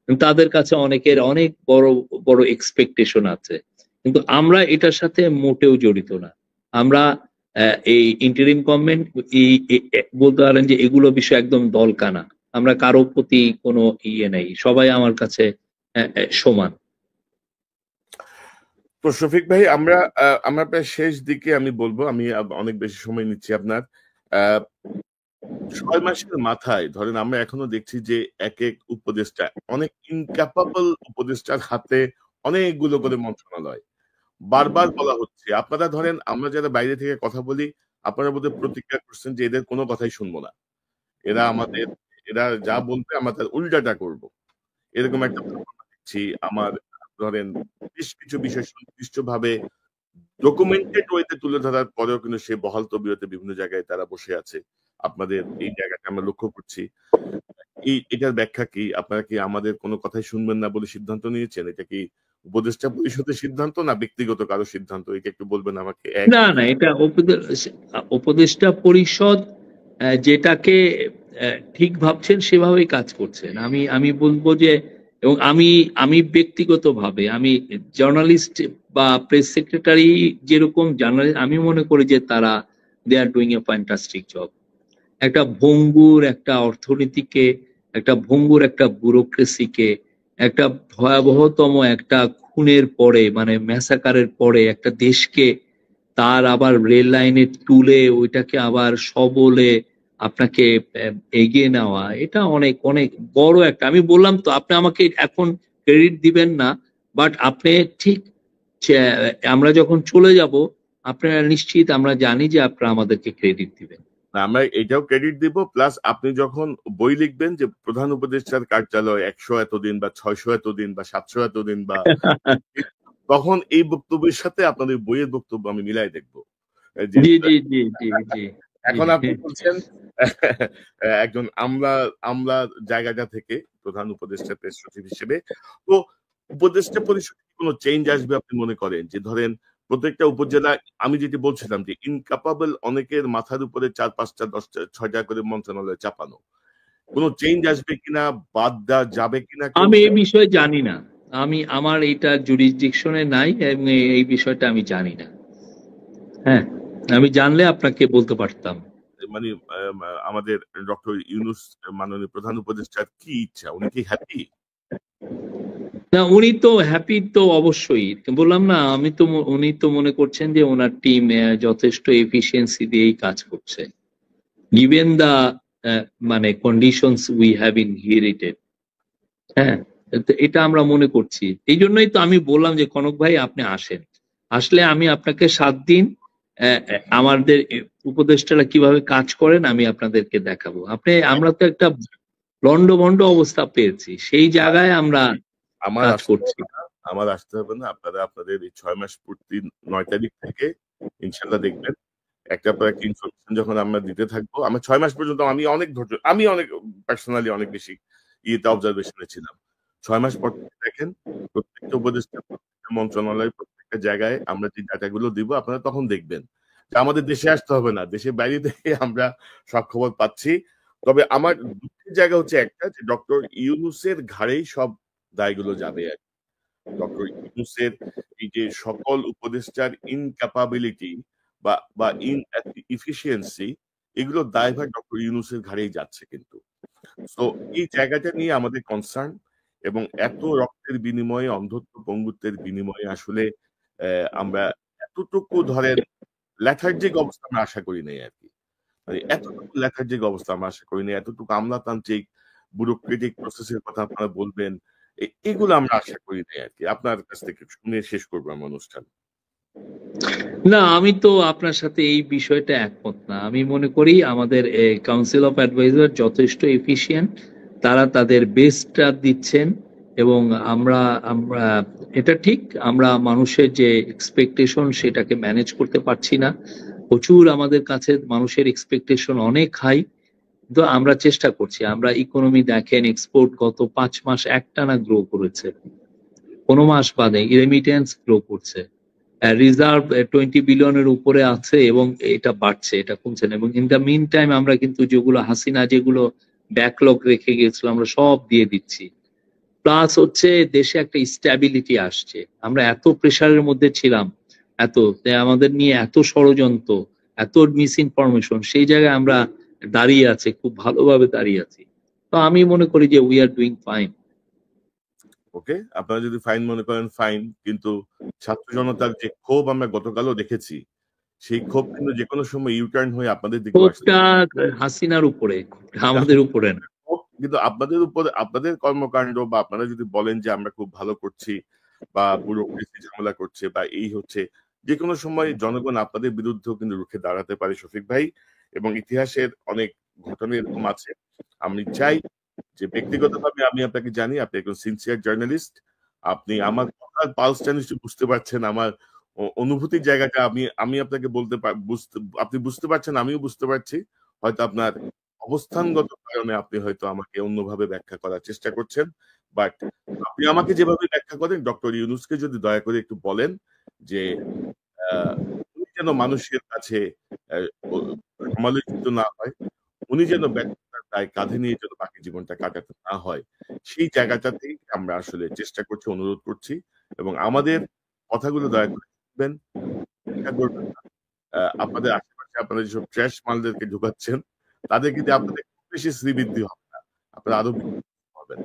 তাদের কাছে অনেকের অনেক বড় বড় এক্সপেকটেশন আছে। কিন্তু আমরা এটার সাথে মোটেও জড়িত না। আমরা এই ইন্টারিম গভর্নমেন্ট বলতে পারেন যে এগুলো বিষয় একদম দলকানা। আমরা কারো প্রতি কোনো ইয়ে নেই, সবাই আমার কাছে সমান। তো শফিক ভাই, আমরা প্রায় শেষ দিকে, আমি বলবো, আমি অনেক বেশি সময় নিচ্ছি আপনার। 6 মাসের মাথায় ধরেন আমরা এখনো দেখছি যে এক এক উপদেষ্টা, অনেক ইনক্যাপাবল উপদেষ্টার হাতে অনেকগুলো করে মন্ত্রণালয়। বারবার বলা হচ্ছে, আপনারা ধরেন আমরা যারা বাইরে থেকে কথা বলি, আপনারা বোধহয় প্রতিজ্ঞা করছেন যে এদের কোনো কথাই শুনবো না, এরা যা বলবে আমরা তার উল্টাটা করব, এরকম একটা ভাবনা দেখছি। আমার ধরেন বেশ কিছু বিষয় সুনির্দিষ্টভাবে ডকুমেন্টেড ওয়েতে তুলে ধরার পরেও কিন্তু সে বহাল তবিয়তে বিভিন্ন জায়গায় তারা বসে আছে। আপনাদের এই জায়গাটা আমরা লক্ষ্য করছি। এটার ব্যাখ্যা কি? আপনারা কি আমাদের কোনো কথাই শুনবেন না বলে সিদ্ধান্ত নিয়েছেন? এটা কি উপদেষ্টা পরিষদের সিদ্ধান্ত না ব্যক্তিগত কারো সিদ্ধান্ত? এটা একটু বলবেন আমাকে। না না, এটা উপদেষ্টা পরিষদ যেটাকে ঠিক ভাবছেন সেভাবেই কাজ করছেন। আমি বলবো যে, এবং আমি ব্যক্তিগতভাবে আমি জার্নালিস্ট বা প্রেস সেক্রেটারি যেরকম জার্নালিস্ট, আমি মনে করি যে তারা they are doing a fantastic job. একটা ভঙ্গুর একটা অর্থনীতিকে, একটা ভঙ্গুর একটা ব্যুরোক্রেসিকে, একটা ভয়াবহতম একটা খুনের পরে মানে ম্যাসাকারের পরে একটা দেশকে তার আবার রেল লাইনে তুলে ওইটাকে আবার সবলে আপনাকে এগিয়ে নেওয়া, এটা অনেক অনেক বড় একটা, আমি বললাম তো আপনি আমাকে এখন ক্রেডিট দিবেন না, বাট আপনি ঠিক আমরা যখন চলে যাব আপনারা নিশ্চিত আমরা জানি যে আপনারা আমাদেরকে ক্রেডিট দিবেন। আমরা এটাও ক্রেডিট দিব, প্লাস আপনি যখন বই লিখবেন যে প্রধান উপদেষ্টার কার্যালয় 100 এতদিন বা 600 এতদিন বা 700 এতদিন বা তখন এই বক্তব্যের সাথে আপনাদের বইয়ের বক্তব্য আমি মিলাই দেখবো। জি জি জি জি জি। এখন আপনি বলছেন একজন আমলা জায়গাটা থেকে প্রধান উপদেষ্টা প্রেস সচিব হিসেবে, তো উপদেষ্টা পরিষদে কোনো চেঞ্জ আসবে আপনি মনে করেন? যে ধরেন প্রত্যেকটা উপজেলা, আমি যেটি বলছিলাম যে ইনক্যাপাবল অনেকের মাথার উপরে 4-5টা 10টা 6টা করে মন্ত্রণালয় চাপানো, কোনো চেঞ্জ আসবে কিনা, বাদ দেওয়া যাবে কিনা? আমি এই বিষয়ে জানি না, আমার এইটা জুরিসডিকশনে নাই এবং এই বিষয়টা আমি জানি না। হ্যাঁ, আমি জানলে আপনাকে বলতে পারতাম। মানে আমাদের ডক্টর ইউনূস মাননীয় প্রধান উপদেষ্টার কি ইচ্ছা? উনি কি হ্যাপি? না, উনি তো হ্যাপি তো অবশ্যই, বললাম না আমি তো, উনি তো মনে করছেন যে ওনার টিম যথেষ্ট এফিসিয়েন্সি দিয়েই কাজ করছে গিভেন দা মানে কন্ডিশনস উই হ্যাভ ইনহেরিটেড। হ্যাঁ, এটা আমরা মনে করছি। এই জন্যই তো আমি বললাম যে কনক ভাই আপনি আসেন, আসলে আমি আপনাকে 7 দিন আমাদের উপদেষ্টারা কিভাবে কাজ করেন আমি আপনাদেরকে দেখাবো। আমরা তো একটা লন্ডভন্ড অবস্থা পেয়েছি, সেই জায়গায় আমরা কাজ করছি। আমার আসতে হবে না, আপনারা আপনাদের এই 6 মাস পূর্তি 9 তারিখ থেকে ইনশাল্লাহ দেখবেন একটা পর একটা ইনফরমেশন যখন আমরা দিতে থাকবো। আমরা 6 মাস পর্যন্ত আমি অনেক পার্সোনালি অনেক বেশি অবজারভেশনে ছিলাম। 6 মাস পর দেখেন প্রত্যেকটা উপদেষ্টা, প্রত্যেকটা মন্ত্রণালয়, প্রত্যেকটা জায়গায় আমরা যে ডাটাগুলো দিব আপনারা তখন দেখবেন যে আমাদের দেশে আসতে হবে না, দেশের বাইরে থেকে আমরা সব খবর পাচ্ছি। তবে আমার দুঃখের জায়গা হচ্ছে একটা, যে ডক্টর ইউনূসের ঘাড়েই সব দায়গুলো যাবে আর কি। ডক্টর ইউনূসের এই যে সকল উপদেষ্টার ইনক্যাপাবিলিটি বা ইফিসিয়েন্সি, এগুলো দায়ভার ডক্টর ইউনূসের ঘাড়েই যাচ্ছে কিন্তু। তো এই জায়গাটা নিয়ে আমাদের কনসার্ন, এবং এত রক্তের বিনিময়ে, অন্ধত্ব পঙ্গুত্বের বিনিময়ে আসলে আমরা এতটুকু ধরেন লেথার্জিক অবস্থা আমরা আশা করি নাই আর কি। মানে এতটুকু লেথার্জিক অবস্থা আমরা আশা করি নাই, এতটুকু আমলাতান্ত্রিক ব্যুরোক্রেটিক প্রসেসের কথা আপনারা বলবেন, এগুলো আমরা আশা করি নাই আর কি। আপনার কাছ থেকে শুনে শেষ করবো আমার অনুষ্ঠান। না, আমি তো আপনার সাথে এই বিষয়টা একমত না। আমি মনে করি আমাদের কাউন্সিল অফ অ্যাডভাইজার যথেষ্ট এফিশিয়েন্ট, তারা তাদের বেস্টটা দিচ্ছেন এবং আমরা আমরা এটা ঠিক, আমরা মানুষের যে এক্সপেকটেশন সেটাকে ম্যানেজ করতে পারছি না। প্রচুর আমাদের কাছে মানুষের এক্সপেকটেশন অনেক হাই, তো আমরা চেষ্টা করছি। আমরা ইকোনমি দেখেন, এক্সপোর্ট গত 5 মাস একটানা গ্রো করেছে, কোনো মাস বাদে রেমিটেন্স গ্রো করছে, রিজার্ভ 20 বিলিয়নের উপরে আছে এবং এটা বাড়ছে, এটা কমছে না। এবং ইন দ্য মিন টাইম আমরা কিন্তু যেগুলো হাসিনা যেগুলো ব্যাকলগ রেখে গেছিল আমরা সব দিয়ে দিচ্ছি। প্লাস হচ্ছে দেশে একটা স্ট্যাবিলিটি আসছে। আমরা এত প্রেসারের মধ্যে ছিলাম, আমাদের নিয়ে এত ষড়যন্ত্র, এত মিস ইনফরমেশন, সেই জায়গায় আমরা দাঁড়িয়ে আছি, খুব ভালোভাবে দাঁড়িয়ে আছি। তো আমি মনে করি যে উই আর ডুইং ফাইন। ওকে, আপনারা যদি ফাইন মনে করেন ফাইন, কিন্তু ছাত্র জনতার যে ক্ষোভ আমরা গতকালও দেখেছি, সেই ক্ষোভ কিন্তু যে কোনো সময় ইউটার্ন হয়ে আপনাদের দিকে ক্ষোভটা হাসিনার উপরে, আমাদের উপরে না। কিন্তু আপনাদের উপর, আপনাদের কর্মকাণ্ড বা আপনারা যদি বলেন যে আমরা খুব ভালো করছি বা ব্যুরোক্রেসি ঝামেলা করছে বা এই হচ্ছে, যে কোনো সময় জনগণ আপনাদের বিরুদ্ধেও কিন্তু রুখে দাঁড়াতে পারে শফিক ভাই। এবং ইতিহাসের অনেক ঘটনা এরকম আছে। আমি চাই যে ব্যক্তিগতভাবে আমি আপনাকে জানি আপনি একজন সিনসিয়ার জার্নালিস্ট, আপনি আমার কথা আপনার পালসটা নিশ্চয়ই বুঝতে পারছেন। আমার অনুভূতির জায়গাটা আমি আপনাকে বলতে আপনি বুঝতে পারছেন, আমিও বুঝতে পারছি। হয়তো আপনার অবস্থানগত কারণে আপনি হয়তো আমাকে অন্যভাবে ব্যাখ্যা করার চেষ্টা করছেন। বাট আপনি আমাকে যেভাবে ব্যাখ্যা করেন, ডক্টর ইউনূসকে যদি দয়া করে একটু বলেন যে আ উনি যেন মানুষের কাছে অ্যা ও সমালোচিত না হয়। উনি যেন ব্যর্থতার দায় কাঁধে নিয়ে যেন বাকি জীবনটা কাটাতে না হয়। সেই জায়গাটাতেই আমরা আসলে চেষ্টা করছি, অনুরোধ করছি এবং আমাদের কথাগুলো দয়া করে শুনবেন, উপেক্ষা করবেন না। আপনাদের আশেপাশে আপনারা যেসব ট্রাশ মালদেরকে ঢুকাচ্ছেন, তাদেরকে দিয়ে আপনাদের খুব বেশি শ্রীবৃদ্ধি হবে না। আপনারা আরো বেশি হবেন।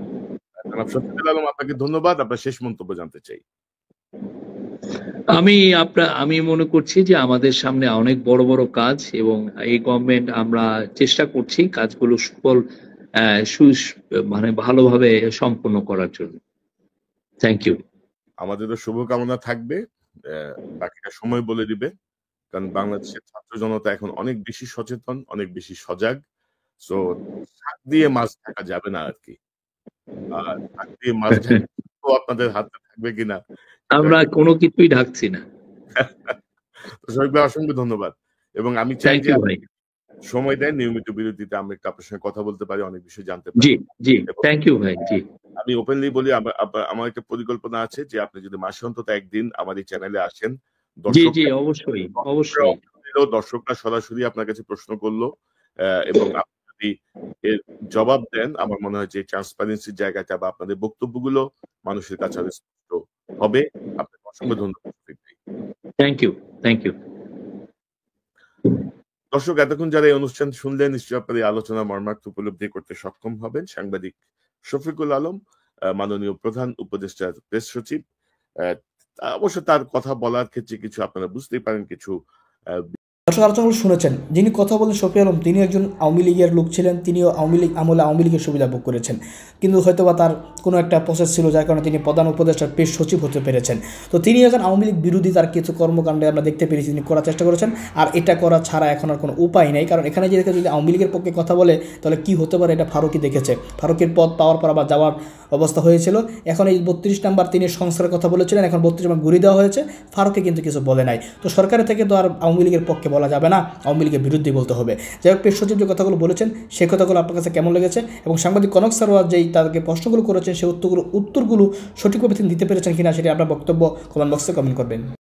জনাব শফিকুল আলম, আপনাকে ধন্যবাদ। আপনার শেষ মন্তব্য জানতে চাই। আমি মনে করছি যে আমাদের সামনে অনেক বড় বড় কাজ, এবং এই গভর্নমেন্ট আমরা চেষ্টা করছি কাজগুলো সুফল মানে ভালোভাবে সম্পন্ন করার জন্য। Thank you. আমাদেরও শুভকামনা থাকবে। বাকিটা সময় বলে দিবে। কারণ বাংলাদেশের ছাত্র জনতা এখন অনেক বেশি সচেতন, অনেক বেশি সজাগ। সো শাক দিয়ে মাছ ঢাকা যাবে না আরকি। আর শাক দিয়ে মাছ ঢাকা তো আপনাদের হাতে থাকবে কিনা আমরা কোনো কিছুই ঢাকছি না। তো শফিক ভাই, অসংখ্য ধন্যবাদ। এবং আমি চাই থ্যাংক যে ইউ ভাই। সময় দেন, নিয়মিত বিরতিতে আমরা একটু আপনার সঙ্গে কথা বলতে পারি, অনেক বিষয় জানতে পারি। জি, জি, এবং থ্যাংক ইউ ভাই। জি, আমি ওপেনলি বলি, আমার একটা পরিকল্পনা আছে যে আপনি যদি মাসে অন্তত একদিন আমার এই চ্যানেলে আসেন, জি, জি, দর্শকরা অবশ্যই, দর্শকরা অবশ্যই। অংশ নিল, দর্শকরা সরাসরি আপনার কাছে প্রশ্ন করলো এবং আপনি যদি এর জবাব দেন, আমার মনে হয় যে ট্রান্সপারেন্সির জায়গাটা বা আপনাদের বক্তব্যগুলো মানুষের কাছে আরো স্পষ্ট হবে। আপনাকে অসংখ্য ধন্যবাদ শফিক ভাই। Thank you, thank you. দর্শক, এতক্ষণ যারা এই অনুষ্ঠান শুনলেন, নিশ্চয়ই আপনার এই আলোচনা মর্মার্থ উপলব্ধি করতে সক্ষম হবেন। সাংবাদিক শফিকুল আলম, মাননীয় প্রধান উপদেষ্টার প্রেস সচিব। অবশ্য তার কথা বলার ক্ষেত্রে কিছু আপনারা বুঝতেই পারেন, কিছু দর্শক আলোচনাগুলো শুনেছেন, যিনি কথা বলেন শফি আলম, তিনি একজন আওয়ামী লীগের লোক ছিলেন। তিনিও আওয়ামী লীগ আমলে আওয়ামী লীগের সুবিধা ভোগ করেছেন, কিন্তু হয়তোবা তার কোনো একটা প্রসেস ছিল যার কারণে তিনি প্রধান উপদেষ্টার প্রেস সচিব হতে পেরেছেন। তো তিনি এখন আওয়ামী লীগ বিরোধী তার কিছু কর্মকাণ্ডে আমরা দেখতে পেরেছি তিনি করার চেষ্টা করেছেন। আর এটা করা ছাড়া এখন আর কোনো উপায় নেই, কারণ এখানে যদি আওয়ামী লীগের পক্ষে কথা বলে তাহলে কি হতে পারে এটা ফারুকই দেখেছে। ফারুকের পদ পাওয়ার পর আবার যাওয়ার অবস্থা হয়েছিল। এখন এই 32 নাম্বার তিনি সংস্কারের কথা বলেছিলেন, এখন 32 নাম্বার ঘুরিয়ে দেওয়া হয়েছে, ফারুকে কিন্তু কিছু বলে নাই। তো সরকারের থেকে তো আর আওয়ামী লীগের পক্ষে বলা যাবে না, আওয়ামী লীগের বিরুদ্ধে বলতে হবে। যাই হোক, প্রেস সচিব যে কথাগুলো বলেছেন সেই কথাগুলো আপনার কাছে কেমন লেগেছে, এবং সাংবাদিক কনক সারোয়ার যেই তাদেরকে প্রশ্নগুলো করেছেন সেই উত্তরগুলো সঠিকভাবে তিনি দিতে পেরেছেন কিনা, সেটি আপনার বক্তব্য কমেন্ট বক্সে কমেন্ট করবেন।